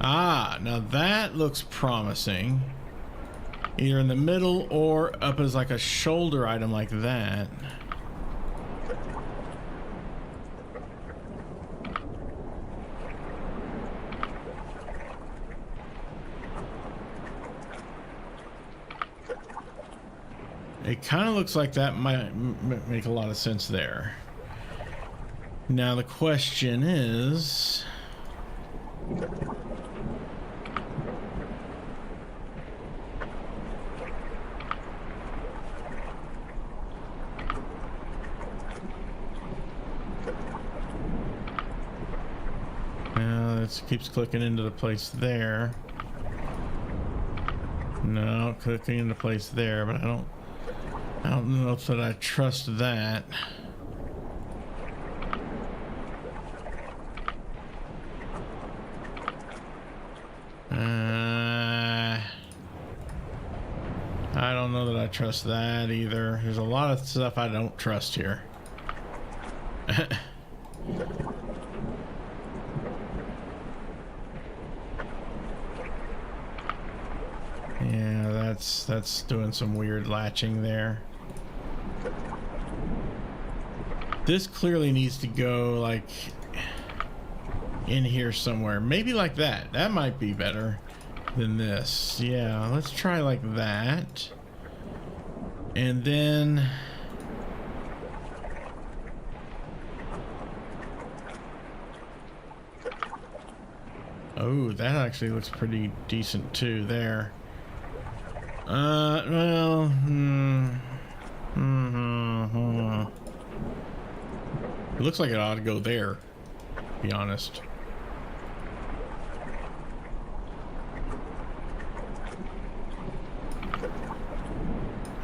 S2: Ah, now that looks promising. Either in the middle or up as like a shoulder item like that. It kind of looks like that might make a lot of sense there. Now the question is... It keeps clicking into the place there. No, clicking into place there, but I don't know if that I trust that. I don't know that I trust that either. There's a lot of stuff I don't trust here. Yeah, that's doing some weird latching there. This clearly needs to go like in here somewhere. Maybe like that. That might be better than this. Yeah, let's try like that. And then oh, that actually looks pretty decent too there. Well, it looks like it ought to go there, to be honest.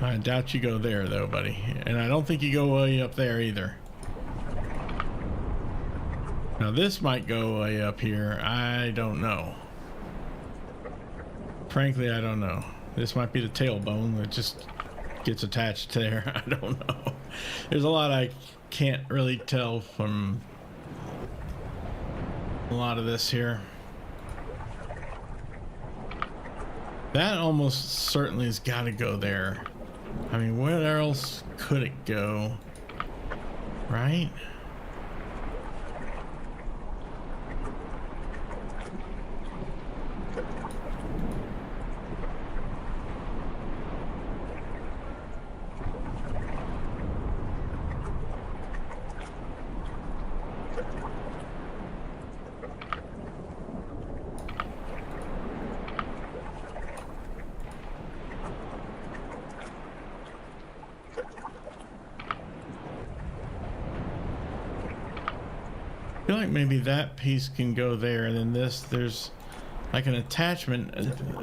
S2: I doubt you go there though, buddy. And I don't think you go way up there either. Now this might go way up here. I don't know. Frankly, I don't know. This might be the tailbone that just gets attached there. I don't know. There's a lot I can't really tell from a lot of this here. That almost certainly has got to go there. I mean, where else could it go? Right? I feel like maybe that piece can go there, and then this, there's like an attachment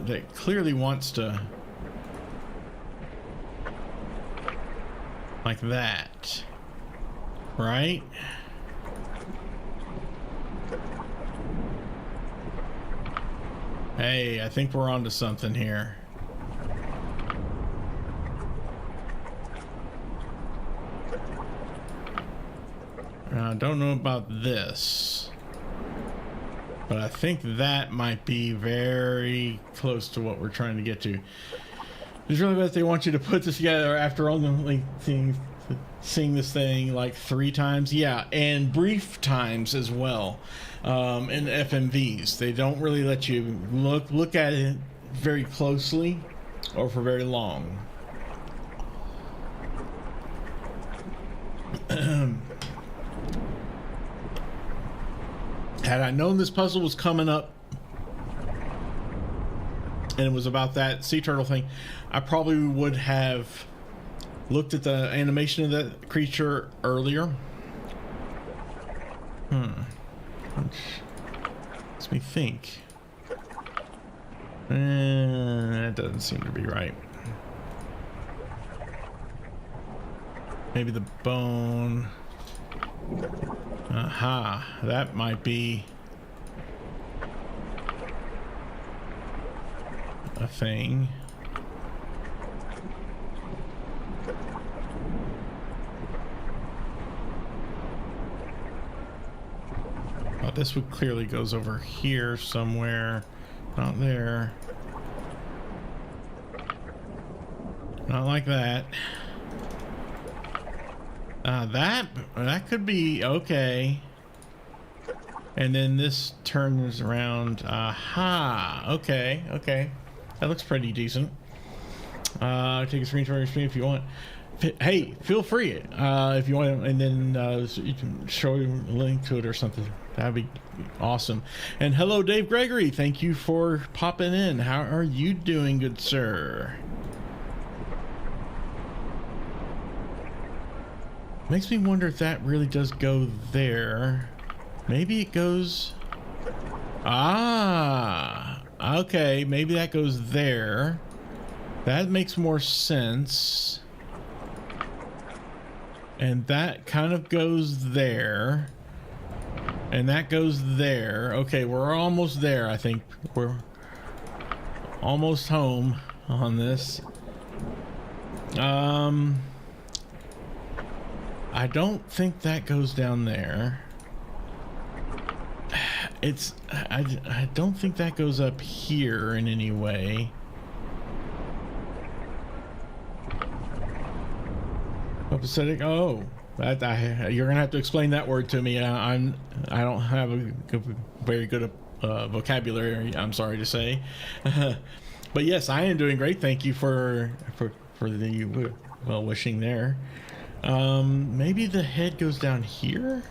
S2: that clearly wants to, like that, right? Hey, I think we're onto something here. Now, I don't know about this, but I think that might be very close to what we're trying to get to. It's really bad they want you to put this together after only seeing this thing like 3 times. Yeah, and brief times as well. In FMVs, they don't really let you look at it very closely or for very long. Had I known this puzzle was coming up and it was about that sea turtle thing, I probably would have looked at the animation of that creature earlier. Which makes me think. That doesn't seem to be right. Maybe the bone. Aha, that might be a thing. Oh, this would clearly goes over here somewhere. Not there. Not like that. That could be okay. And then this turns around. Aha. Okay. That looks pretty decent. Take a screenshot of your screen if you want. Hey, feel free if you want, and then so you can show a link to it or something. That'd be awesome. And hello, Dave Gregory. Thank you for popping in. How are you doing, good sir? Makes me wonder if that really does go there. Maybe it goes... Ah! Okay, maybe that goes there. That makes more sense. And that kind of goes there. And that goes there. Okay, we're almost there, I think. We're almost home on this. I don't think that goes down there. I don't think that goes up here in any way. Copacetic. Oh, you're gonna have to explain that word to me. I don't have a very good vocabulary. I'm sorry to say, but yes, I am doing great. Thank you for the well wishing there. Maybe the head goes down here.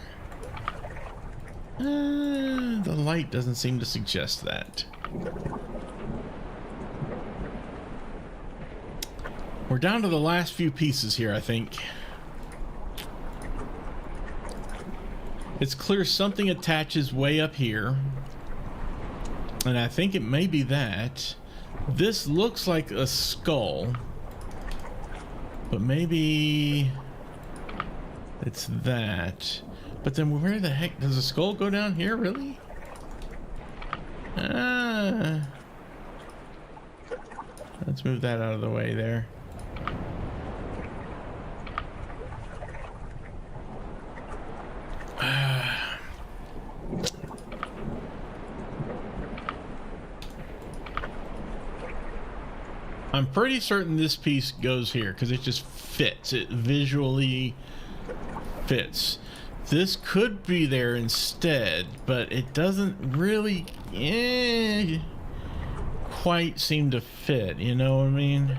S2: The light doesn't seem to suggest that. We're down to the last few pieces here, I think. It's clear something attaches way up here. And I think it may be that. This looks like a skull. But maybe it's that. But then where the heck does the skull go down here, really? Let's move that out of the way there. I'm pretty certain this piece goes here because it just fits. It visually fits. This could be there instead, but it doesn't really quite seem to fit, you know what I mean?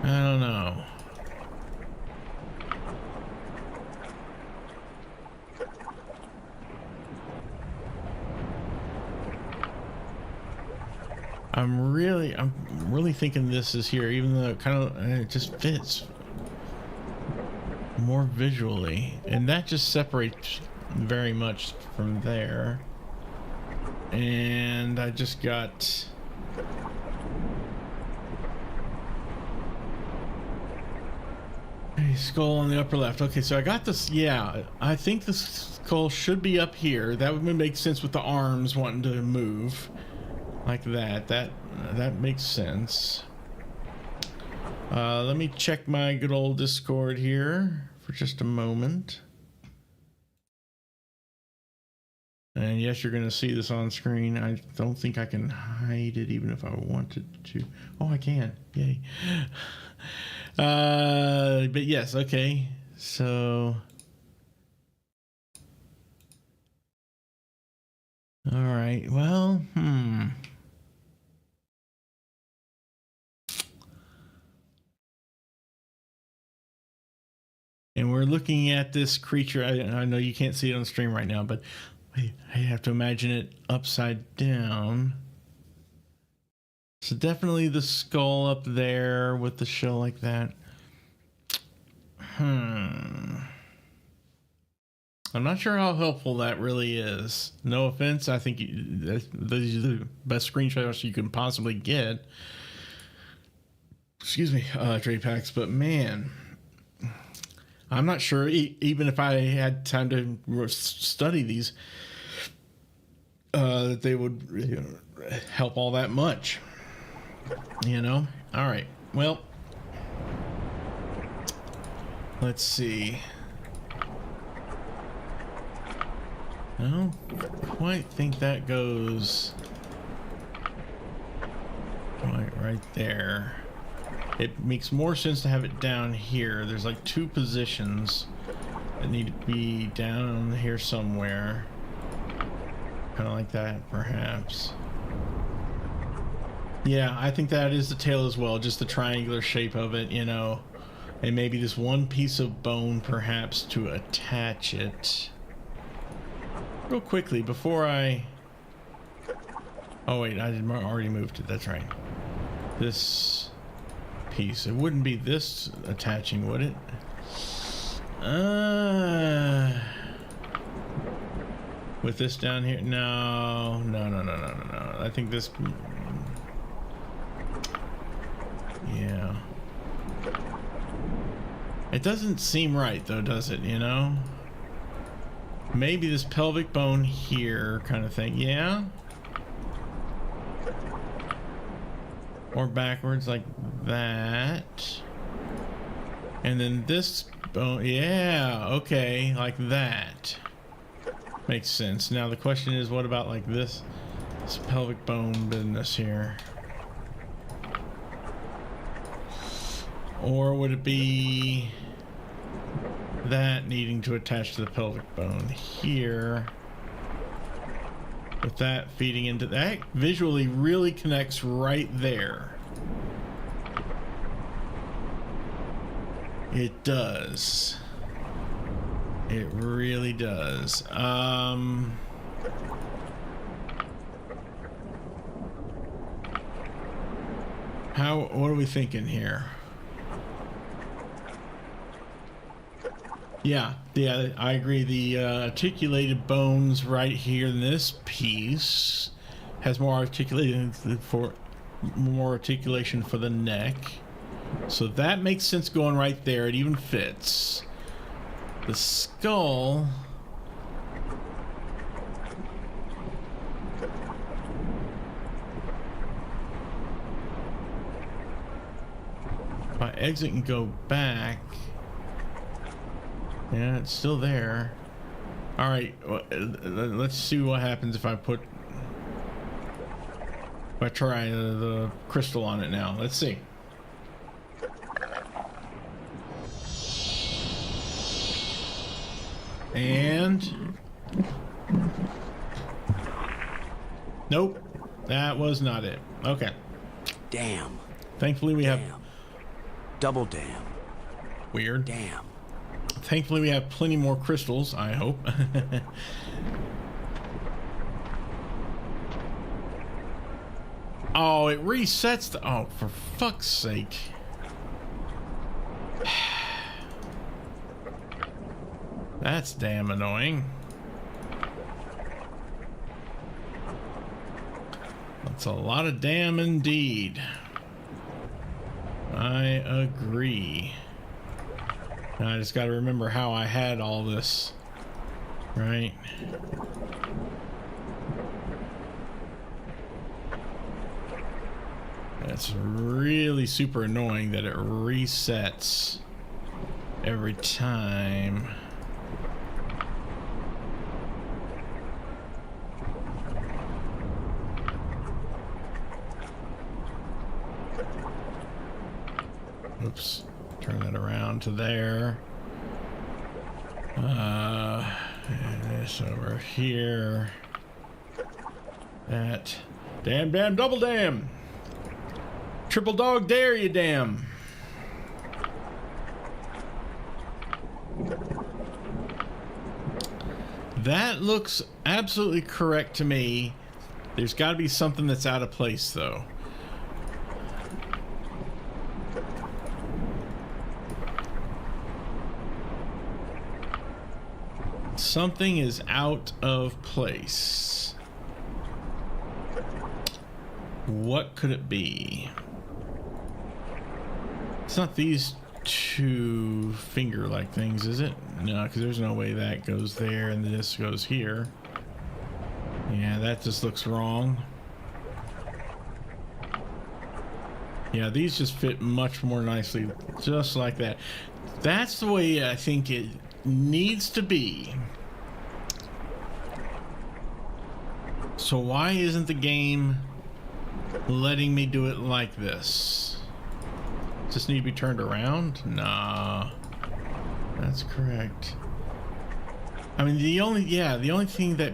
S2: I don't know. I'm really thinking this is here, even though it just fits more visually, and that just separates very much from there. And I just got a skull on the upper left. Okay, so I got this. Yeah, I think the skull should be up here. That would make sense with the arms wanting to move like that. That makes sense. Let me check my good old Discord here for just a moment. And yes, you're going to see this on screen. I don't think I can hide it even if I wanted to. Oh, I can. Yay. But yes, okay. So... all right. Well, And we're looking at this creature. I know you can't see it on stream right now, but I have to imagine it upside down. So definitely the skull up there with the shell like that. I'm not sure how helpful that really is. No offense. I think these are the best screenshots you can possibly get. Excuse me, trade packs. But man, I'm not sure. Even if I had time to study these, that they would help all that much. You know? All right. Well, let's see. I don't quite think that goes quite right there. It makes more sense to have it down here. There's like 2 positions that need to be down here somewhere. Kind of like that, perhaps. Yeah, I think that is the tail as well. Just the triangular shape of it, you know. And maybe this one piece of bone, perhaps, to attach it. Real quickly, before I... Oh, wait, I already moved it. That's right. This piece. It wouldn't be this attaching, would it? With this down here? No. No. I think this... Yeah. It doesn't seem right, though, does it, you know? Maybe this pelvic bone here kind of thing. Yeah? Or backwards like that. And then this bone. Yeah, okay, like that. Makes sense. Now the question is, what about like this pelvic bone business here? Or would it be that needing to attach to the pelvic bone here, with that feeding into that? Visually really connects right there. It does. It really does. What are we thinking here? Yeah, I agree. The articulated bones right here in this piece has more articulation for the neck, so that makes sense going right there. It even fits. The skull. If I exit and go back. Yeah, it's still there. All right, let's see what happens if I try the crystal on it now. Let's see. And nope, that was not it. Okay.
S3: Damn.
S2: Thankfully we have
S3: Double damn.
S2: Weird.
S3: Damn.
S2: Thankfully we have plenty more crystals, I hope. Oh, it resets the... Oh, for fuck's sake. That's damn annoying. That's a lot of damn indeed. I agree. Now I just got to remember how I had all this, right? That's really super annoying that it resets every time. Oops. Turn that around to there. And this over here. That. Damn, double damn. Triple dog dare you, damn. That looks absolutely correct to me. There's got to be something that's out of place, though. Something is out of place. What could it be? It's not these two finger-like things, is it? No, because there's no way that goes there and this goes here. Yeah, that just looks wrong. Yeah, these just fit much more nicely, just like that. That's the way I think it needs to be. So why isn't the game letting me do it like this? Does this need to be turned around? Nah, that's correct. I mean, the only thing that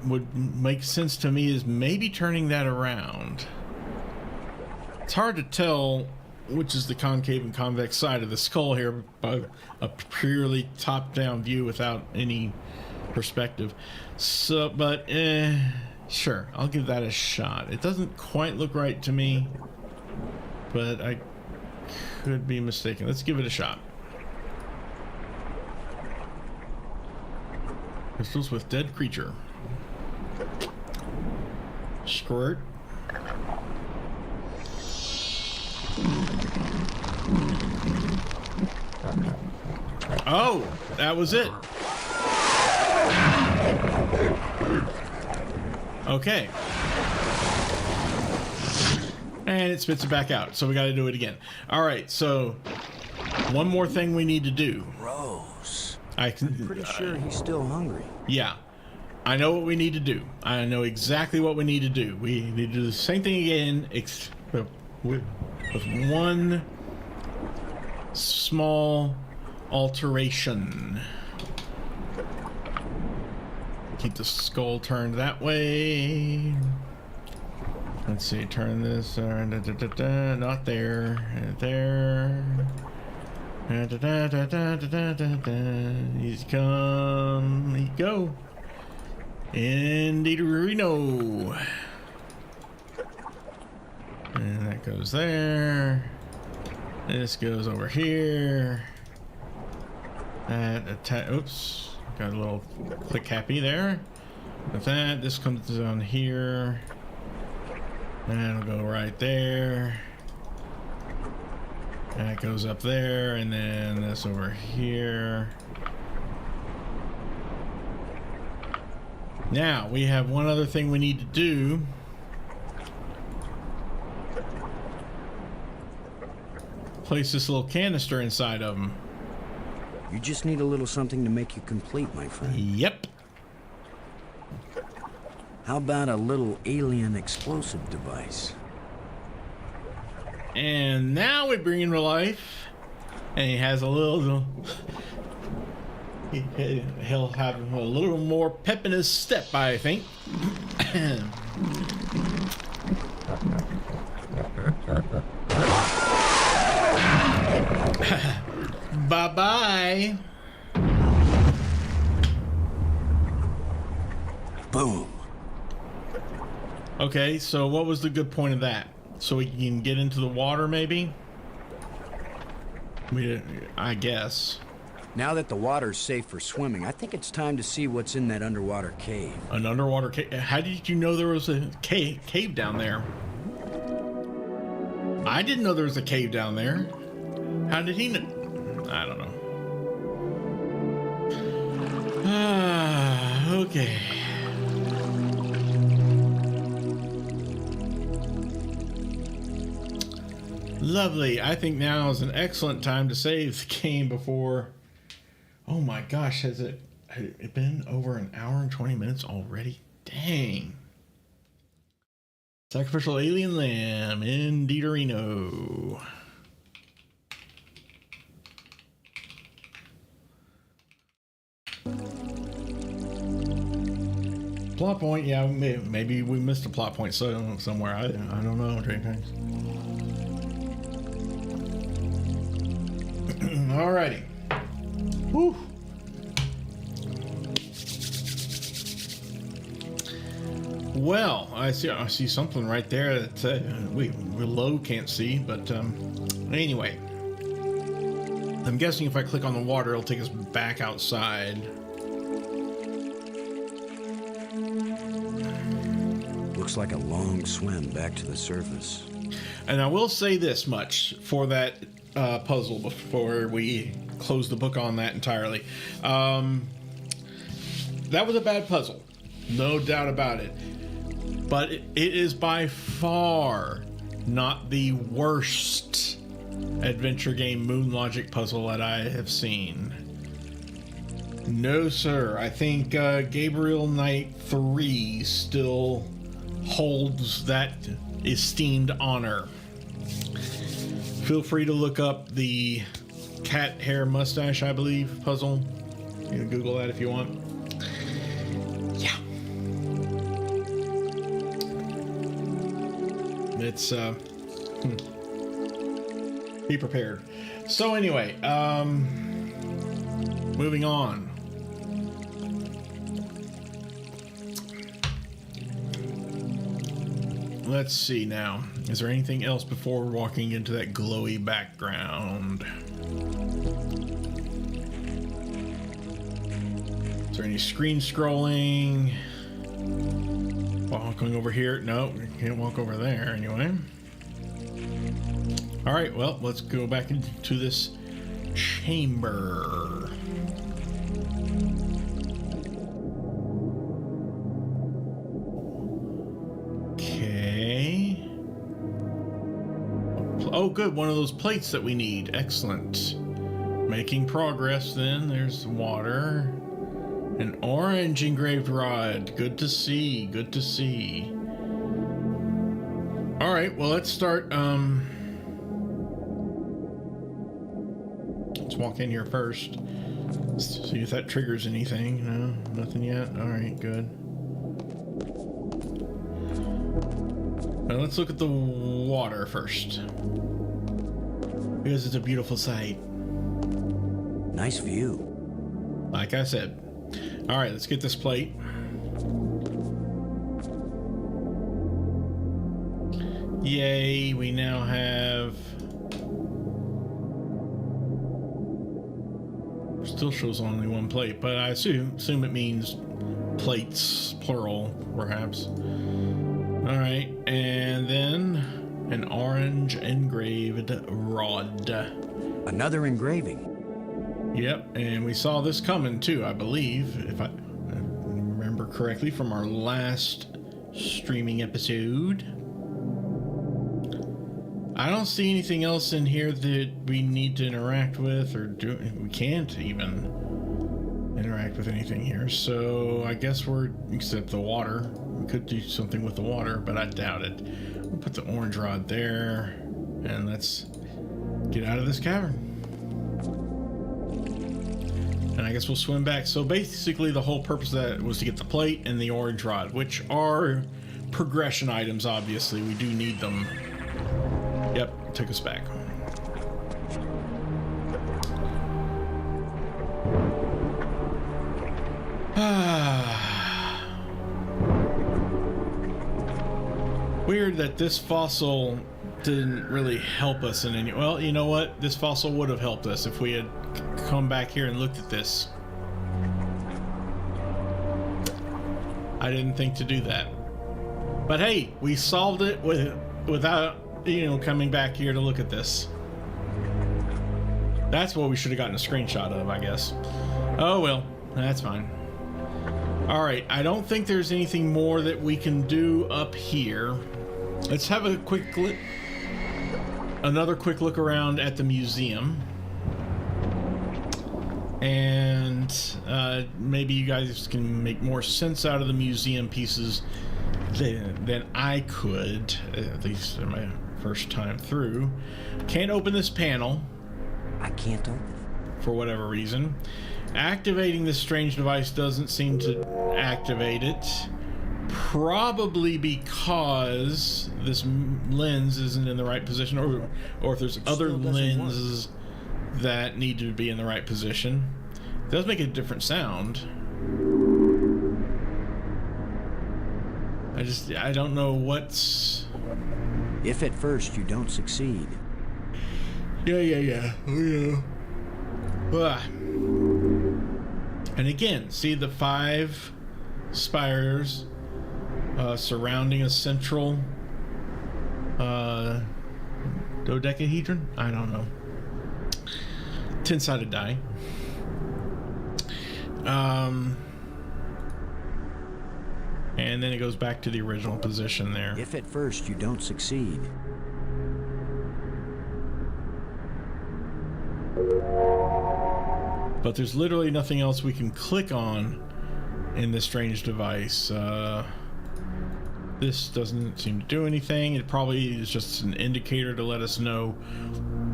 S2: would make sense to me is maybe turning that around. It's hard to tell which is the concave and convex side of the skull here by a purely top-down view without any perspective. So, but sure, I'll give that a shot. It doesn't quite look right to me, but I could be mistaken. Let's give it a shot. Crystals with dead creature. Squirt. Oh, that was it. Okay. And it spits it back out, so we got to do it again. All right, so one more thing we need to do.
S3: Rose.
S2: I'm
S3: Pretty sure he's still hungry.
S2: Yeah, I know what we need to do. I know exactly what we need to do. We need to do the same thing again, with one small alteration. Keep the skull turned that way. Let's see, turn this, not there, there. He's come, he go. Indeed-rino. And that goes there. This goes over here. That oops, got a little click happy there. With that, this comes on here. That'll go right there. That goes up there, and then this over here. Now, we have one other thing we need to do. Place this little canister inside of them.
S3: You just need a little something to make you complete, my friend.
S2: Yep.
S3: How about a little alien explosive device?
S2: And now we bring him to life. And he has a little... He'll have a little more pep in his step, I think. Bye-bye.
S3: Boom.
S2: Okay, so what was the good point of that? So we can get into the water, maybe? I guess.
S3: Now that the water's safe for swimming, I think it's time to see what's in that underwater cave.
S2: An underwater cave? How did you know there was a cave down there? I didn't know there was a cave down there. How did he know? I don't know. Okay. Lovely. I think now is an excellent time to save the game before... Oh my gosh, has it been over an hour and 20 minutes already? Dang. Sacrificial alien lamb in Dieterino. Plot point, yeah, maybe we missed a plot point somewhere. I don't know. Alrighty. Whew. Well, I see something right there that we low can't see, but anyway. I'm guessing if I click on the water, it'll take us back outside.
S3: Looks like a long swim back to the surface.
S2: And I will say this much for that puzzle before we close the book on that entirely. That was a bad puzzle. No doubt about it. But it is by far not the worst adventure game moon logic puzzle that I have seen. No, sir. I think Gabriel Knight 3 still holds that esteemed honor. Feel free to look up the cat hair mustache, I believe, puzzle. You can Google that if you want. Yeah. It's, be prepared. So anyway, moving on. Let's see now. Is there anything else before walking into that glowy background? Is there any screen scrolling? Walking over here? No, can't walk over there anyway. All right, well, let's go back into this chamber. Okay. Oh, good, one of those plates that we need. Excellent. Making progress then. There's water. An orange engraved rod. Good to see. Good to see. All right, well, let's start. Let's walk in here first. See if that triggers anything. No, nothing yet. All right, good. Now let's look at the water first, because it's a beautiful sight.
S3: Nice view.
S2: Like I said. All right, let's get this plate. Yay, we now have... Still shows only one plate, but I assume it means plates, plural, perhaps. All right, and then an orange engraved rod.
S3: Another engraving.
S2: Yep, and we saw this coming too, I believe, if I remember correctly from our last streaming episode. I don't see anything else in here that we need to interact with, or do. We can't even interact with anything here, so I guess except the water. We could do something with the water, but I doubt it. We'll put the orange rod there, and let's get out of this cavern. And I guess we'll swim back. So basically the whole purpose of that was to get the plate and the orange rod, which are progression items, obviously. We do need them. Yep, took us back. Weird that this fossil didn't really help us in any... Well, you know what? This fossil would have helped us if we had come back here and looked at this. I didn't think to do that. But hey, we solved it without, coming back here to look at this. That's what we should have gotten a screenshot of, I guess. Oh well, that's fine. All right, I don't think there's anything more that we can do up here. Let's have another quick look around at the museum. And maybe you guys can make more sense out of the museum pieces than I could, at least in my first time through. Can't open this panel.
S3: I can't open it.
S2: For whatever reason. Activating this strange device doesn't seem to activate it. Probably because this lens isn't in the right position, or if there's other lenses that need to be in the right position. It does make a different sound. I don't know what's...
S3: If at first you don't succeed.
S2: Yeah. Oh, yeah. Ugh. And again, see the 5 spires surrounding a central dodecahedron. I don't know. 10-sided die. And then it goes back to the original position there.
S3: If at first you don't succeed,
S2: but there's literally nothing else we can click on in this strange device. This doesn't seem to do anything. It probably is just an indicator to let us know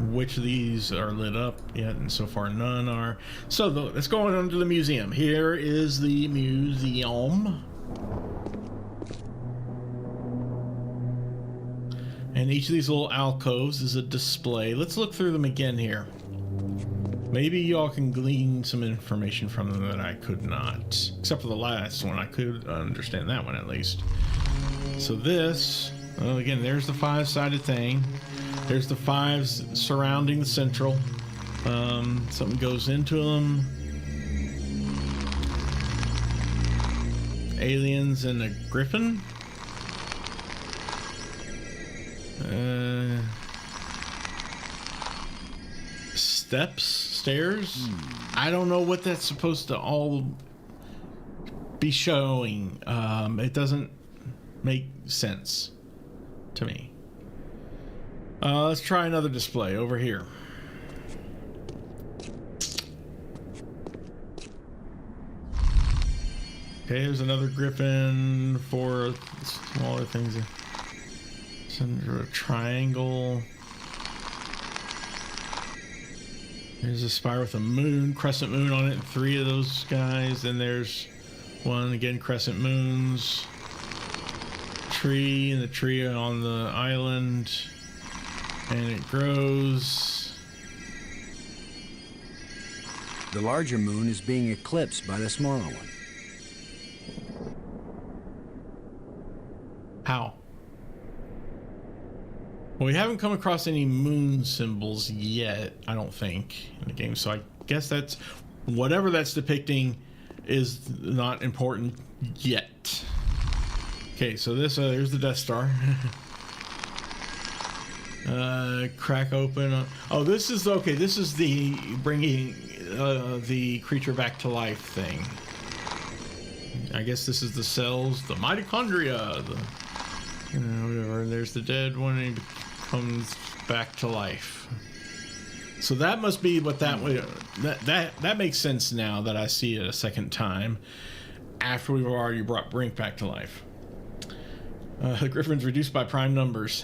S2: which of these are lit up yet, and so far none are. So let's go on to the museum. Here is the museum. And each of these little alcoves is a display. Let's look through them again here. Maybe y'all can glean some information from them that I could not. Except for the last one, I could understand that one at least. So this, well, again, there's the 5-sided thing. There's the 5s surrounding the central. Something goes into them. Aliens and a griffin. Stairs. I don't know what that's supposed to all be showing. It doesn't make sense to me. Let's try another display over here. Okay, there's another griffin for smaller things. Center a triangle. There's a spire with a moon, crescent moon on it, and 3 of those guys. Then there's one again, crescent moons. Tree, and the tree on the island, and it grows.
S3: the larger moon is being eclipsed by the smaller one.
S2: How? Well, we haven't come across any moon symbols yet, I don't think, in the game. So I guess that's whatever that's depicting is not important yet. Okay, so this there's the Death Star. Crack open. Oh, this is okay. This is the bringing the creature back to life thing. I guess this is the cells, the mitochondria, whatever. There's the dead one, and he comes back to life. So that must be what that way. That makes sense now that I see it a second time after we've already brought Brink back to life. The Griffin's reduced by prime numbers.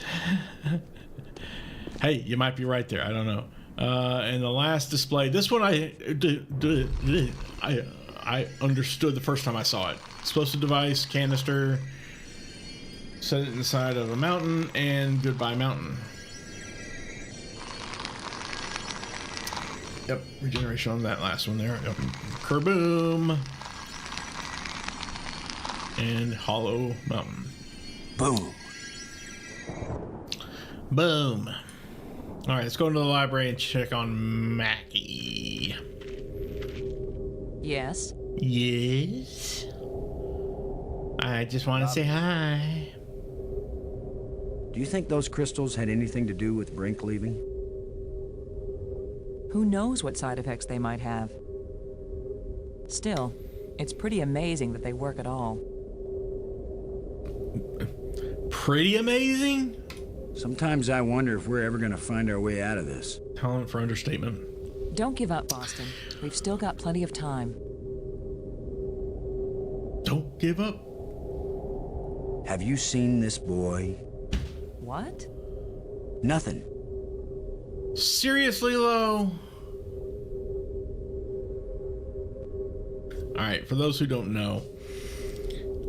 S2: Hey, you might be right there. I don't know. And the last display, this one I understood the first time I saw it. Explosive device, canister, set it inside of a mountain, and goodbye mountain. Yep, regeneration on that last one there. Yep. Kerboom. And hollow mountain.
S3: Boom.
S2: Boom. All right, let's go into the library and check on Mackie.
S4: Yes?
S2: Yes? I just want to say hi.
S3: Do you think those crystals had anything to do with Brink leaving?
S4: Who knows what side effects they might have? Still, it's pretty amazing that they work at all.
S2: Pretty amazing?
S3: Sometimes I wonder if we're ever going to find our way out of this.
S2: Talent for understatement.
S4: Don't give up, Boston. We've still got plenty of time.
S2: Don't give up.
S3: Have you seen this boy?
S4: What?
S3: Nothing.
S2: Seriously, Lo? All right, for those who don't know,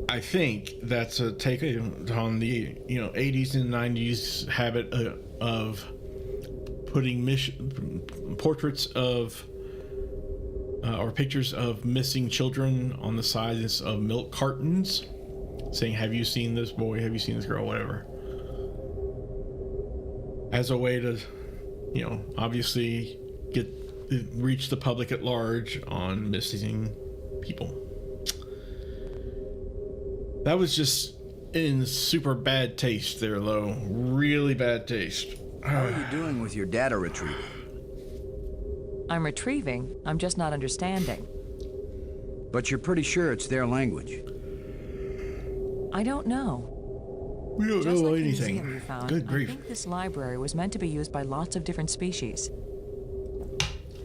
S2: I think that's a take on the 80s and 90s habit of putting portraits of or pictures of missing children on the sides of milk cartons, saying, "Have you seen this boy? Have you seen this girl?" Whatever, as a way to, obviously reach the public at large on missing people. That was just in super bad taste there, Lo. Really bad taste.
S3: How are you doing with your data retrieval?
S4: I'm retrieving, I'm just not understanding.
S3: But you're pretty sure it's their language.
S4: I don't know.
S2: We don't
S4: Just
S2: know
S4: like the
S2: anything.
S4: museum you found,
S2: Good grief.
S4: I think this library was meant to be used by lots of different species.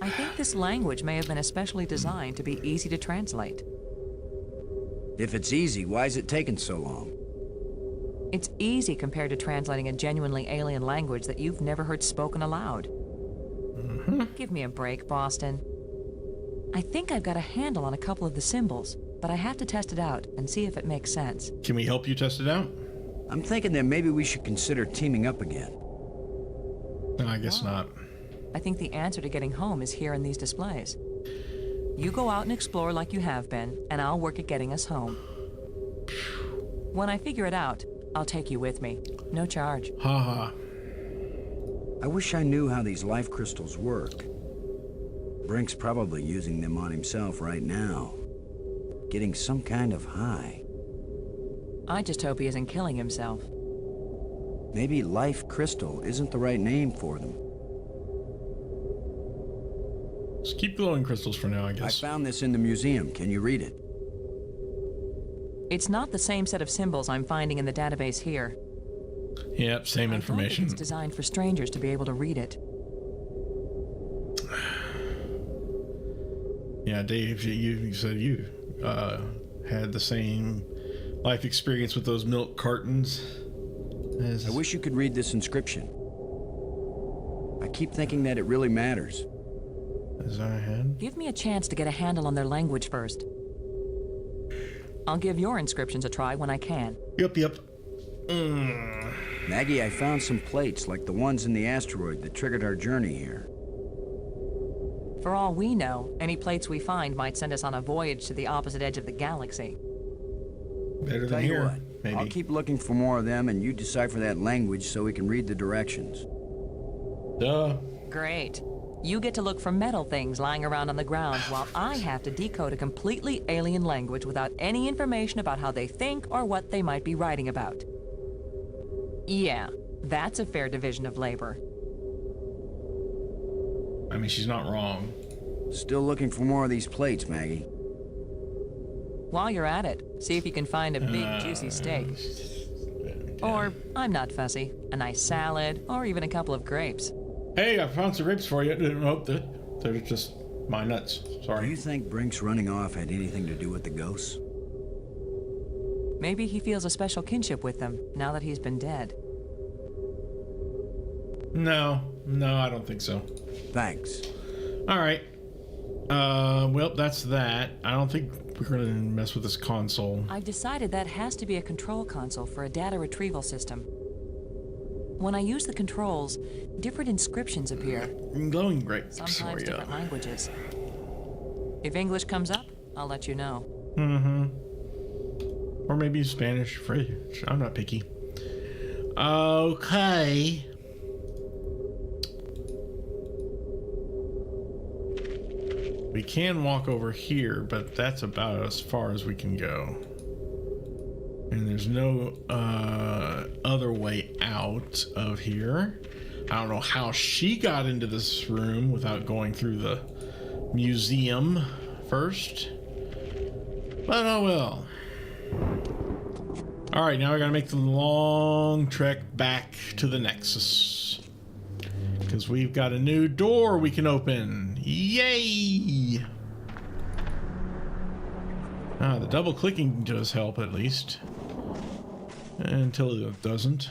S4: I think this language may have been especially designed to be easy to translate.
S3: If it's easy, why is it taking so long?
S4: It's easy compared to translating a genuinely alien language that you've never heard spoken aloud. Give me a break, Boston. I think I've got a handle on a couple of the symbols, but I have to test it out and see if it makes sense.
S2: Can we help you test it out?
S3: I'm thinking that maybe we should consider teaming up again.
S2: No, I guess not.
S4: I think the answer to getting home is here in these displays. You go out and explore like you have been, and I'll work at getting us home. When I figure it out, I'll take you with me. No charge.
S2: Ha ha.
S3: I wish I knew how these life crystals work. Brink's probably using them on himself right now. Getting some kind of high.
S4: I just hope he isn't killing himself.
S3: Maybe life crystal isn't the right name for them.
S2: Just keep glowing crystals for now, I
S3: I
S2: guess.
S3: found this in the museum. Can you read it?
S4: It's not the same set of symbols I'm finding in the database here.
S2: Yep, same
S4: I don't think
S2: information.
S4: it's designed for strangers to be able to read it.
S2: Yeah, Dave, you said you had the same life experience with those milk cartons.
S3: I wish you could read this inscription. I keep thinking that it really matters.
S2: As I had.
S4: Give me a chance to get a handle on their language first. I'll give your inscriptions a try when I can.
S2: Yep.
S3: Maggie, I found some plates like the ones in the asteroid that triggered our journey here.
S4: For all we know, any plates we find might send us on a voyage to the opposite edge of the galaxy.
S2: Better
S3: Tell
S2: than
S3: you
S2: here,
S3: what,
S2: maybe.
S3: I'll keep looking for more of them and you decipher that language so we can read the directions.
S2: Duh.
S4: Great. You get to look for metal things lying around on the ground while I have to decode a completely alien language without any information about how they think or what they might be writing about. Yeah, that's a fair division of labor.
S2: I mean, she's not wrong.
S3: Still looking for more of these plates, Maggie.
S4: While you're at it, see if you can find a big juicy steak. Or, I'm not fussy, a nice salad, or even a couple of grapes.
S2: Hey, I found some ribs for you. Didn't hope that they're just my nuts.
S3: Do you
S2: Sorry.
S3: think Brink's running off had anything to do with the ghosts?
S4: Maybe he feels a special kinship with them, now that he's been dead.
S2: No, I don't think so.
S3: Thanks.
S2: All right. Well, that's that. I don't think we're gonna mess with this console.
S4: I've decided that has to be a control console for a data retrieval system. When I use the controls, different inscriptions appear,
S2: Glowing grapes.
S4: sometimes different languages. If English comes up, I'll let you know.
S2: Or maybe Spanish, French. I'm not picky. Okay. We can walk over here, but that's about as far as we can go. And there's no other way out of here. I don't know how she got into this room without going through the museum first. But oh well. Alright, now we gotta make the long trek back to the Nexus. Because we've got a new door we can open. Yay! Ah, the double clicking does help at least. Until it doesn't.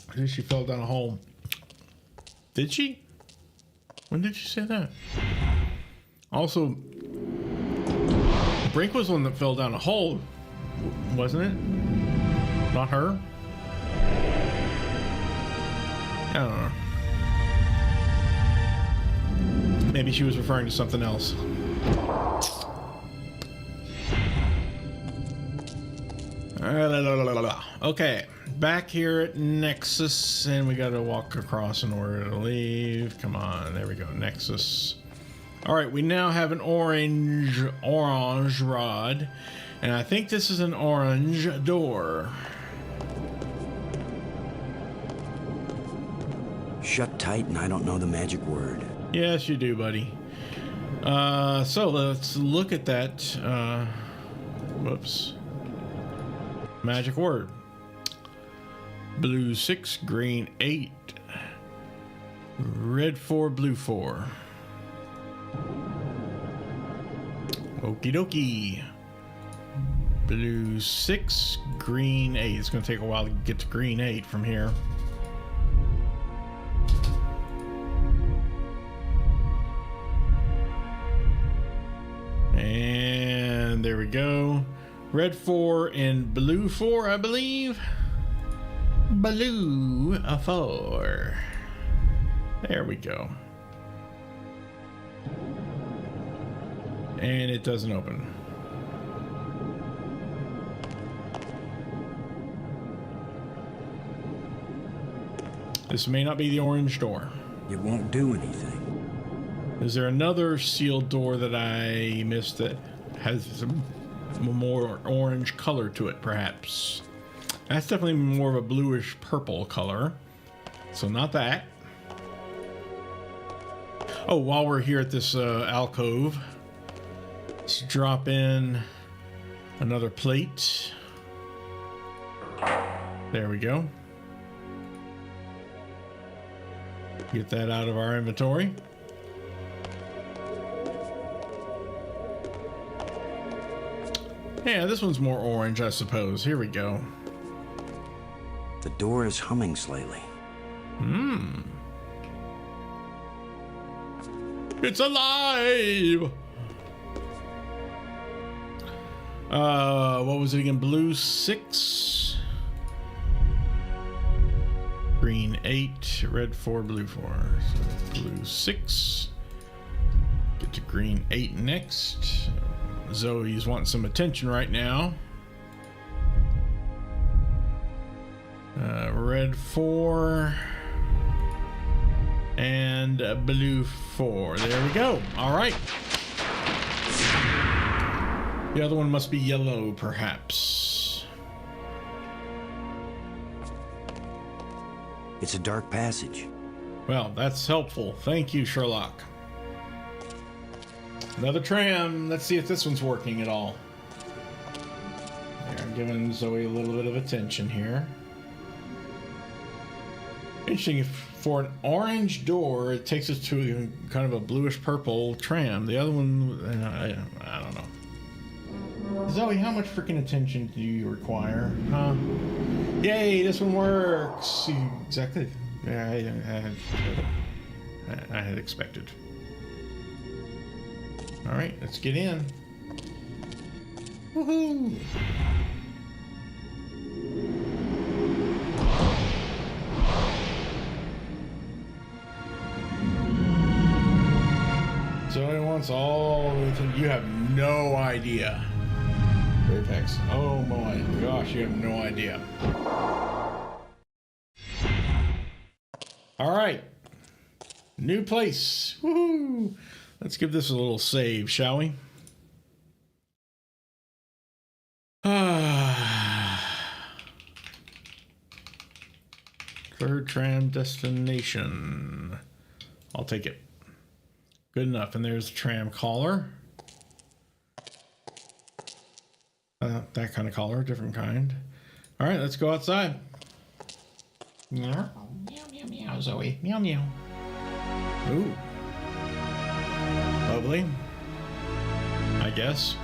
S2: I think she fell down a hole. Did she? When did she say that? Also, Brink was the one that fell down a hole, wasn't it? Not her? I don't know. Maybe she was referring to something else. Okay, back here at Nexus, and we gotta walk across in order to leave. Come on, there we go, Nexus. All right, we now have an orange rod, and I think this is an orange door.
S3: Shut tight and I don't know the magic word.
S2: Yes, you do, buddy. So let's look at that. Whoops. Magic word. Blue 6, green 8, red 4, blue 4. Okie dokie. Blue 6, green 8. It's going to take a while to get to green 8 from here. And there we go. Red 4 and blue 4, I believe. Blue 4. There we go. And it doesn't open. This may not be the orange door.
S3: It won't do anything.
S2: Is there another sealed door that I missed that has some more orange color to it, perhaps? That's definitely more of a bluish purple color. So not that. Oh, while we're here at this alcove, let's drop in another plate. There we go. Get that out of our inventory. Yeah, this one's more orange, I suppose. Here we go.
S3: The door is humming slightly.
S2: It's alive! What was it again? Blue 6. Green 8. Red 4, blue 4. So blue 6. Get to green 8 next. Zoe's wanting some attention right now. Red 4 and blue 4. There we go. All right. The other one must be yellow, perhaps.
S3: It's a dark passage.
S2: Well, that's helpful. Thank you, Sherlock. Another tram. Let's see if this one's working at all. There, I'm giving Zoe a little bit of attention here. Interesting, for an orange door, it takes us to kind of a bluish purple tram. The other one, I don't know. Zoe, how much freaking attention do you require? Huh? Yay, this one works! Exactly. Yeah, I had expected. All right, let's get in. Woohoo! Zoe wants all the things. You have no idea. Apex. Oh my gosh, you have no idea. All right. New place. Woohoo! Let's give this a little save, shall we? Third tram destination. I'll take it. Good enough. And there's the tram collar. That kind of collar, different kind. All right, let's go outside. Meow, meow, meow, meow, Zoe. Meow, meow. Ooh. Lovely. I guess.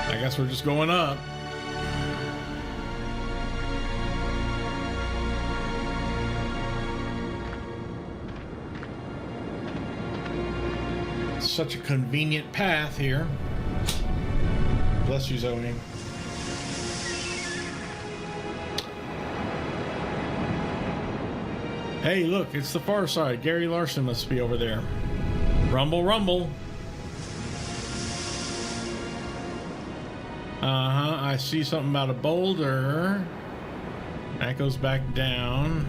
S2: I guess we're just going up. Such a convenient path here. Bless you, Zoe. Hey, look, it's the far side. Gary Larson must be over there. Rumble, rumble. I see something about a boulder. That goes back down.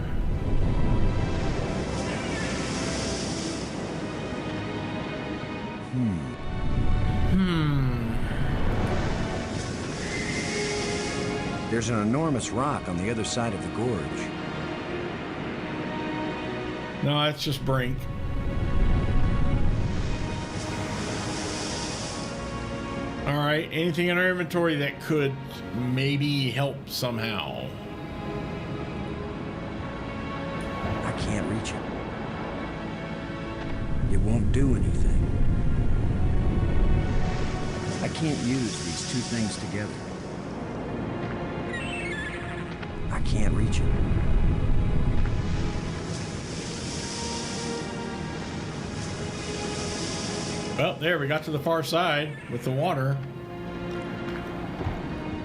S3: There's an enormous rock on the other side of the gorge.
S2: No, that's just Brink. All right, anything in our inventory that could maybe help somehow?
S3: I can't reach it. It won't do anything. I can't use these two things together. I can't reach it.
S2: Well, there, we got to the far side with the water.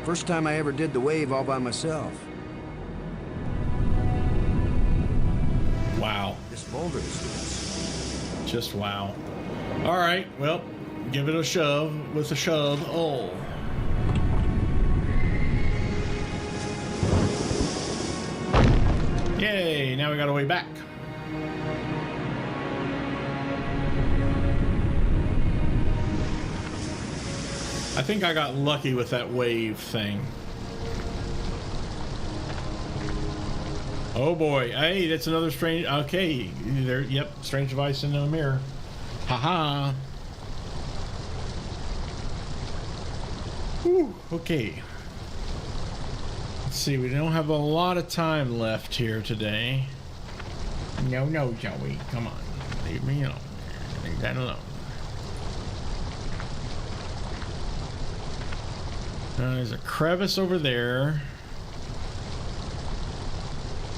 S3: First time I ever did the wave all by myself.
S2: Wow.
S3: This boulder is loose.
S2: Just wow. All right, well, give it a shove with a shove. Oh. Yay, now we got a way back. I think I got lucky with that wave thing. Oh boy, hey, that's another strange, okay, there, yep, strange device in the mirror. Haha. Whew, okay. Let's see, we don't have a lot of time left here today. No, Joey, come on, leave me alone. Leave that alone. There's a crevice over there.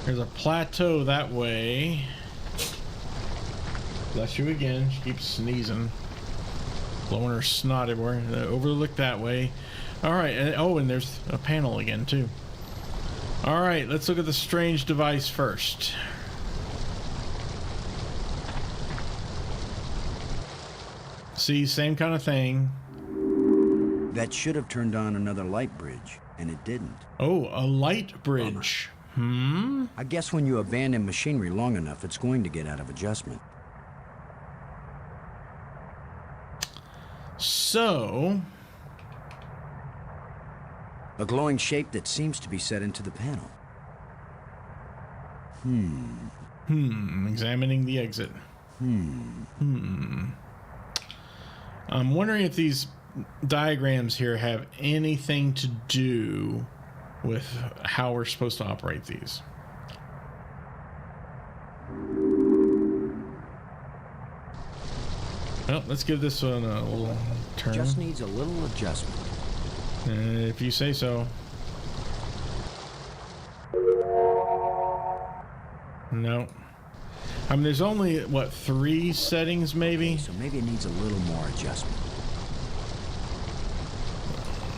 S2: There's a plateau that way. Bless you again. She keeps sneezing. Blowing her snot everywhere. Overlook that way. Alright, and oh, and there's a panel again, too. Alright, let's look at the strange device first. See, same kind of thing.
S3: That should have turned on another light bridge, and it didn't.
S2: Oh, a light bridge.
S3: I guess when you abandon machinery long enough, it's going to get out of adjustment.
S2: So...
S3: a glowing shape that seems to be set into the panel.
S2: Examining the exit. I'm wondering if these diagrams here have anything to do with how we're supposed to operate these. Well, let's give this one a little turn.
S3: Just needs a little adjustment.
S2: If you say so. No. I mean, there's only, what, 3 settings maybe?
S3: So maybe it needs a little more adjustment.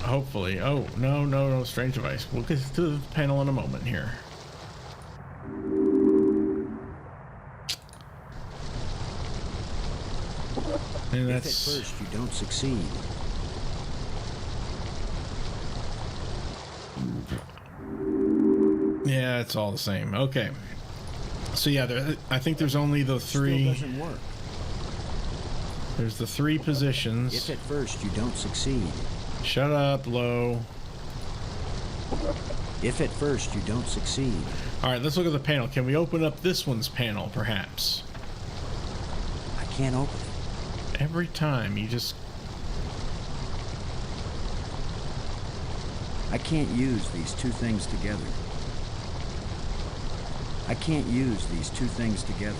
S2: Hopefully. Oh, no, strange device. We'll get to the panel in a moment here. And that's...
S3: if at first you don't succeed.
S2: Yeah, it's all the same. Okay. So yeah, I think there's only the 3...
S3: Still doesn't work.
S2: There's the 3 positions.
S3: If at first you don't succeed.
S2: Shut up, Lo.
S3: If at first you don't succeed.
S2: Alright, let's look at the panel. Can we open up this one's panel, perhaps?
S3: I can't open it.
S2: Every time, you just...
S3: I can't use these two things together. I can't use these two things together.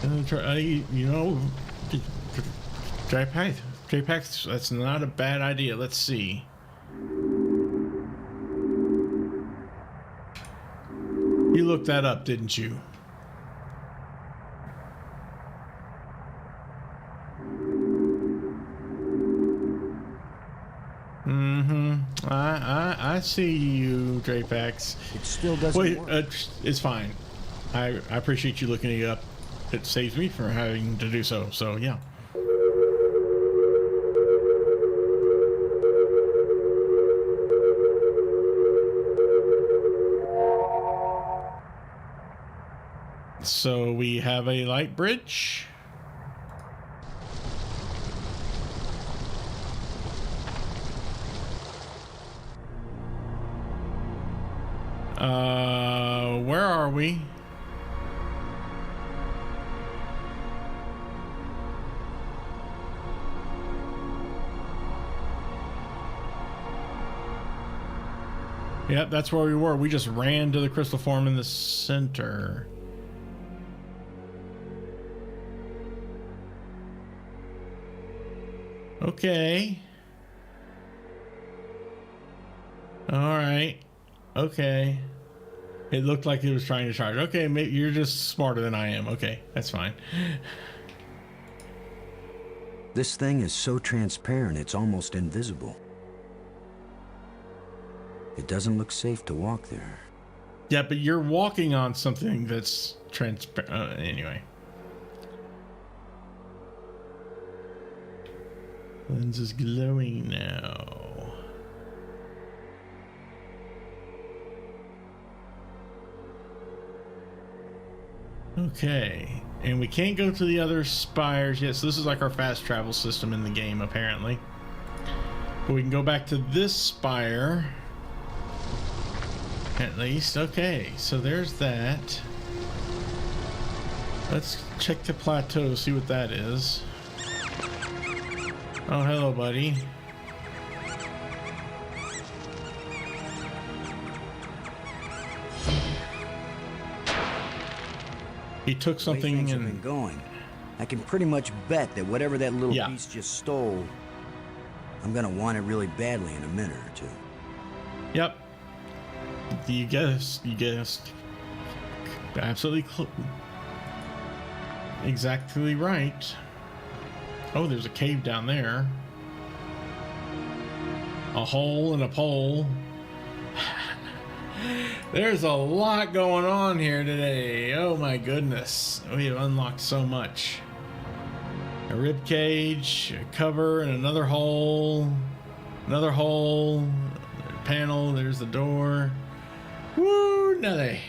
S2: You know, JPEG, that's not a bad idea. Let's see. You looked that up, didn't you? I see you, Drapex.
S3: It still doesn't work.
S2: It's fine. I appreciate you looking it up. It saves me from having to do so. So yeah. So we have a light bridge. Where are we? Yep, that's where we were. We just ran to the crystal form in the center. Okay. All right. Okay. It looked like it was trying to charge. Okay, maybe you're just smarter than I am. Okay, that's fine.
S3: This thing is so transparent, it's almost invisible. It doesn't look safe to walk there.
S2: Yeah, but you're walking on something that's transparent. Anyway. Lens is glowing now. Okay, and we can't go to the other spires yet, so this is like our fast travel system in the game, apparently. But we can go back to this spire. At least, okay, so there's that. Let's check the plateau, see what that is. Oh, hello, buddy. He took something
S3: things
S2: and
S3: have been going. I can pretty much bet that whatever that little piece just stole, I'm gonna want it really badly in a minute or two.
S2: Yep. You guessed. Absolutely exactly right. Oh, there's a cave down there. A hole in a pole. There's a lot going on here today. Oh my goodness. We have unlocked so much. A rib cage, a cover, and another hole. Another hole. Panel, there's the door. Woo, nelly.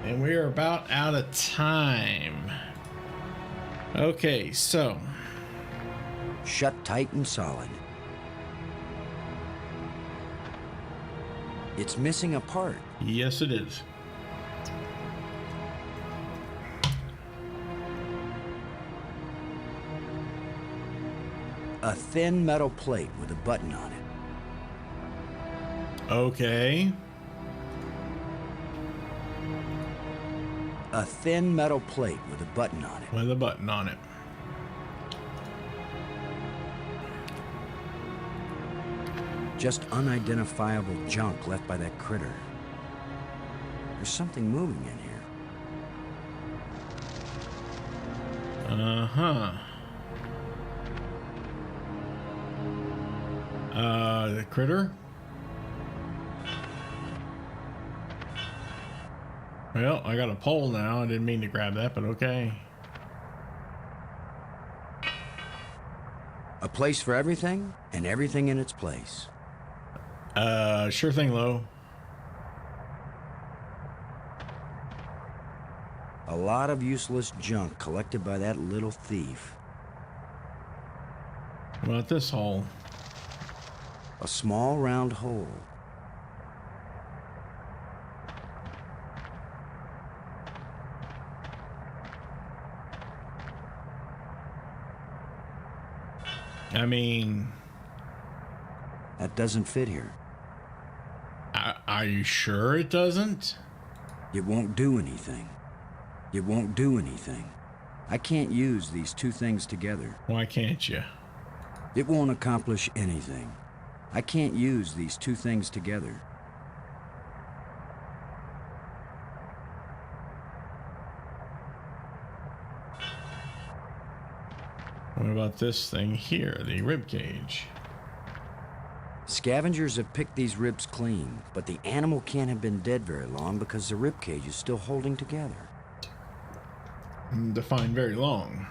S2: And we are about out of time. Okay, so.
S3: Shut tight and solid. It's missing a part.
S2: Yes, it is.
S3: A thin metal plate with a button on it.
S2: Okay.
S3: A thin metal plate with a button on it.
S2: With a button on it.
S3: Just unidentifiable junk left by that critter. There's something moving in here.
S2: Uh-huh. The critter? Well, I got a pole now. I didn't mean to grab that, but okay.
S3: A place for everything, and everything in its place.
S2: Sure thing, Lo.
S3: A lot of useless junk collected by that little thief.
S2: What about this hole?
S3: A small round hole.
S2: I mean...
S3: That doesn't fit here.
S2: Are you sure it doesn't?
S3: It won't do anything. It won't do anything. I can't use these two things together.
S2: Why can't you?
S3: It won't accomplish anything. I can't use these two things together.
S2: What about this thing here, the rib cage?
S3: Scavengers have picked these ribs clean, but the animal can't have been dead very long because the rib cage is still holding together.
S2: Define very long.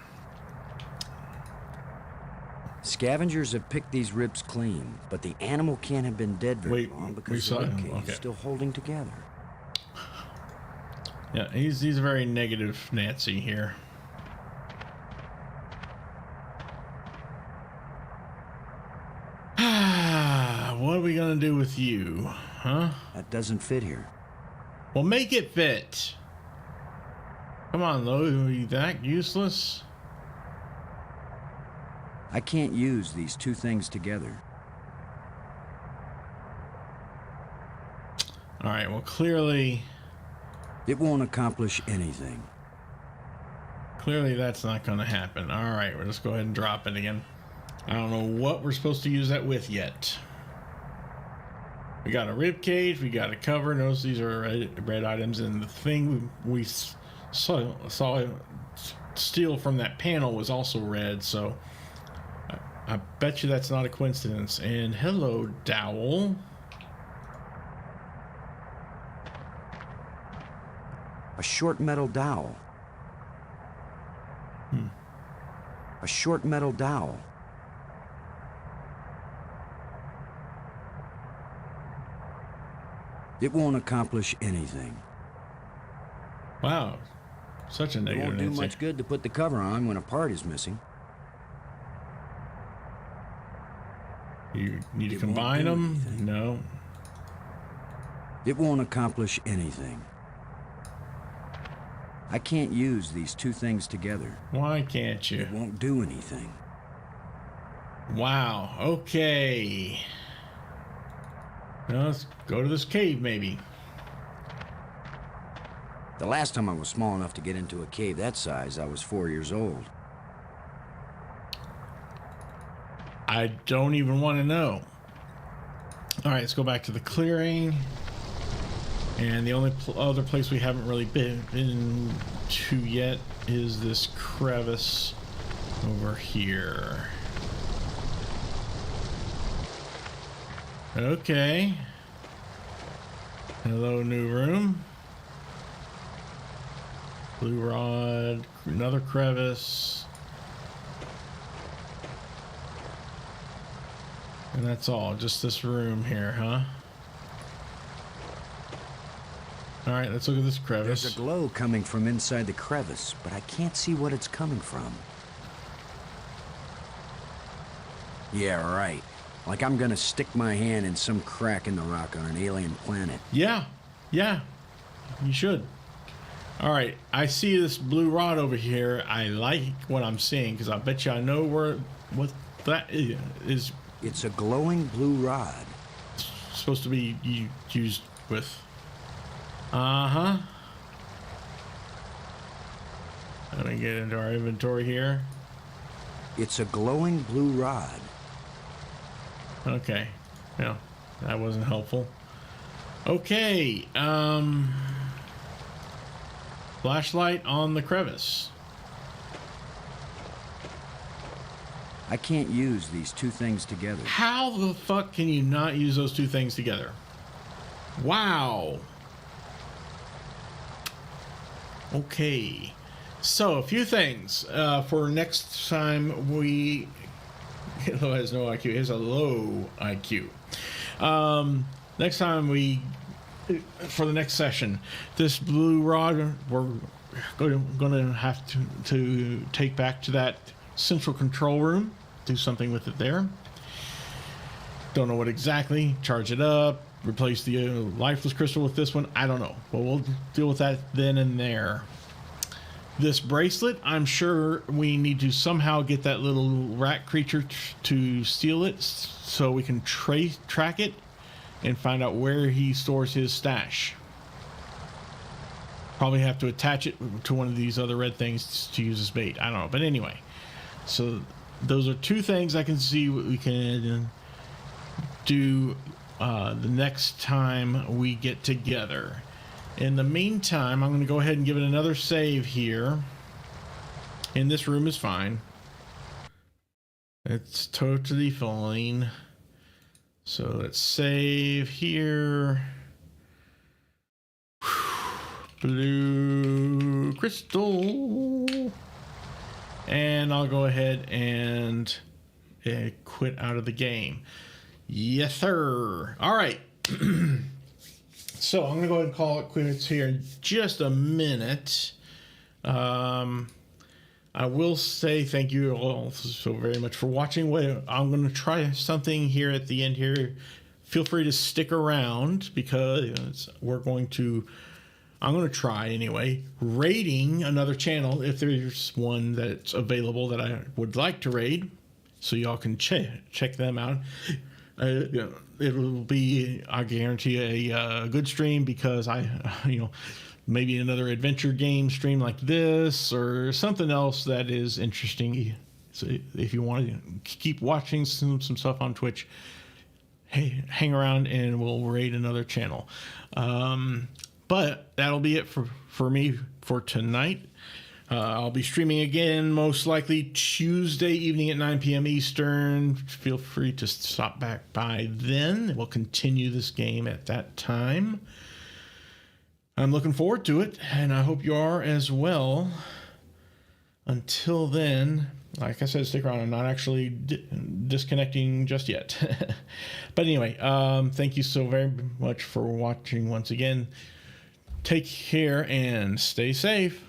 S3: Scavengers have picked these ribs clean, but the animal can't have been dead very long because the rib cage is still holding together.
S2: Yeah, he's a very negative Nazi here. What are we gonna do with you? huh?
S3: That doesn't fit here.
S2: Well, make it fit. Come on, Lo, are you that useless?
S3: I can't use these two things together.
S2: All right, well, clearly
S3: It won't accomplish anything.
S2: that's not going to happen. All right, we'll just go ahead and drop it again. I don't know what we're supposed to use that with yet. We got a rib cage, we got a cover. Notice these are red items, and the thing we saw steal from that panel was also red, so I bet you that's not a coincidence. And hello, dowel.
S3: A short metal dowel. A short metal dowel. It won't accomplish anything.
S2: Wow, such a
S3: It
S2: negative
S3: won't do
S2: answer.
S3: much good to put the cover on when a part is missing.
S2: You need to
S3: It won't
S2: combine
S3: do
S2: them?
S3: anything.
S2: No.
S3: It won't accomplish anything. I can't use these two things together.
S2: Why can't you?
S3: It won't do anything.
S2: Wow, okay. Now let's go to this cave, maybe.
S3: The last time I was small enough to get into a cave that size, I was 4 years old.
S2: I don't even want to know. All right, let's go back to the clearing. And the only other place we haven't really been to yet is this crevice over here. Okay. Hello, new room. Blue rod, another crevice. And that's all, just this room here, huh? All right, let's look at this crevice.
S3: There's a glow coming from inside the crevice, but I can't see what it's coming from. Yeah, right. Like I'm gonna stick my hand in some crack in the rock on an alien planet.
S2: Yeah, you should. All right, I see this blue rod over here. I like what I'm seeing because I bet you I know what that is
S3: It's a glowing blue rod.
S2: supposed to be used with. Uh-huh. Let me get into our inventory here.
S3: It's a glowing blue rod.
S2: Okay. Yeah, that wasn't helpful. Okay. Flashlight on the crevice.
S3: I can't use these two things together.
S2: How the fuck can you not use those two things together? Wow. Okay. So, a few things for next time we... Hilo has no IQ. He has a low IQ. Next time we... For the next session, this blue rod, we're going to have to take back to that central control room. Do something with it there. Don't know what exactly. Charge it up. Replace the lifeless crystal with this one. I don't know. But we'll deal with that then and there. This bracelet, I'm sure we need to somehow get that little rat creature to steal it so we can track it and find out where he stores his stash. Probably have to attach it to one of these other red things to use as bait. I don't know. But anyway, so those are two things I can see what we can do the next time we get together. In the meantime, I'm going to go ahead and give it another save here. And this room is fine. It's totally fine. So let's save here. Blue crystal. And I'll go ahead and quit out of the game. Yes, sir. All right. So I'm going to go ahead and call it quits here in just a minute. I will say thank you all so very much for watching. I'm going to try something here at the end here feel free to stick around because I'm going to try anyway, raiding another channel if there's one that's available that I would like to raid, so y'all can check them out. It will be, I guarantee, a good stream because maybe another adventure game stream like this or something else that is interesting. So if you want to keep watching some stuff on Twitch, hey, hang around and we'll raid another channel. But that'll be it for me for tonight. I'll be streaming again, most likely Tuesday evening at 9 p.m. Eastern. Feel free to stop back by then. We'll continue this game at that time. I'm looking forward to it, and I hope you are as well. Until then, like I said, stick around. I'm not actually disconnecting just yet. But anyway, thank you so very much for watching once again. Take care and stay safe.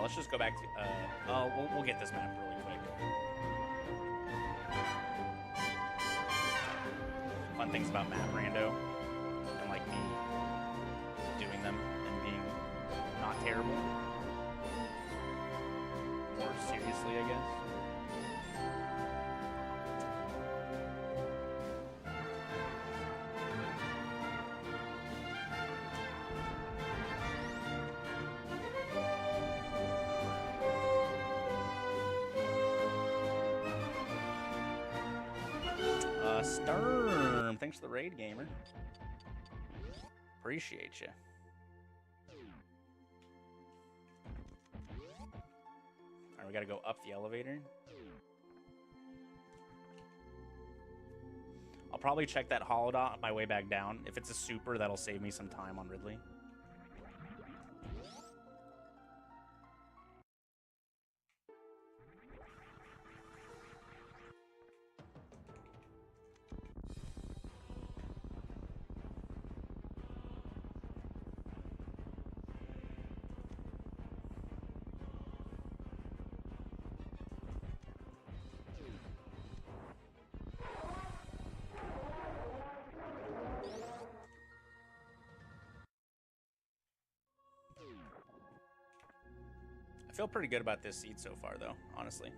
S6: Let's just go back to, we'll get this map really quick. Fun things about map rando, and like me doing them and being not terrible. More seriously, I guess. Sturm, thanks for the raid, gamer. Appreciate you. All right, we gotta go up the elevator. I'll probably check that holodot on my way back down. If it's a super, that'll save me some time on Ridley. I feel pretty good about this seed so far, though, honestly.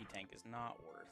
S6: E-tank is not worth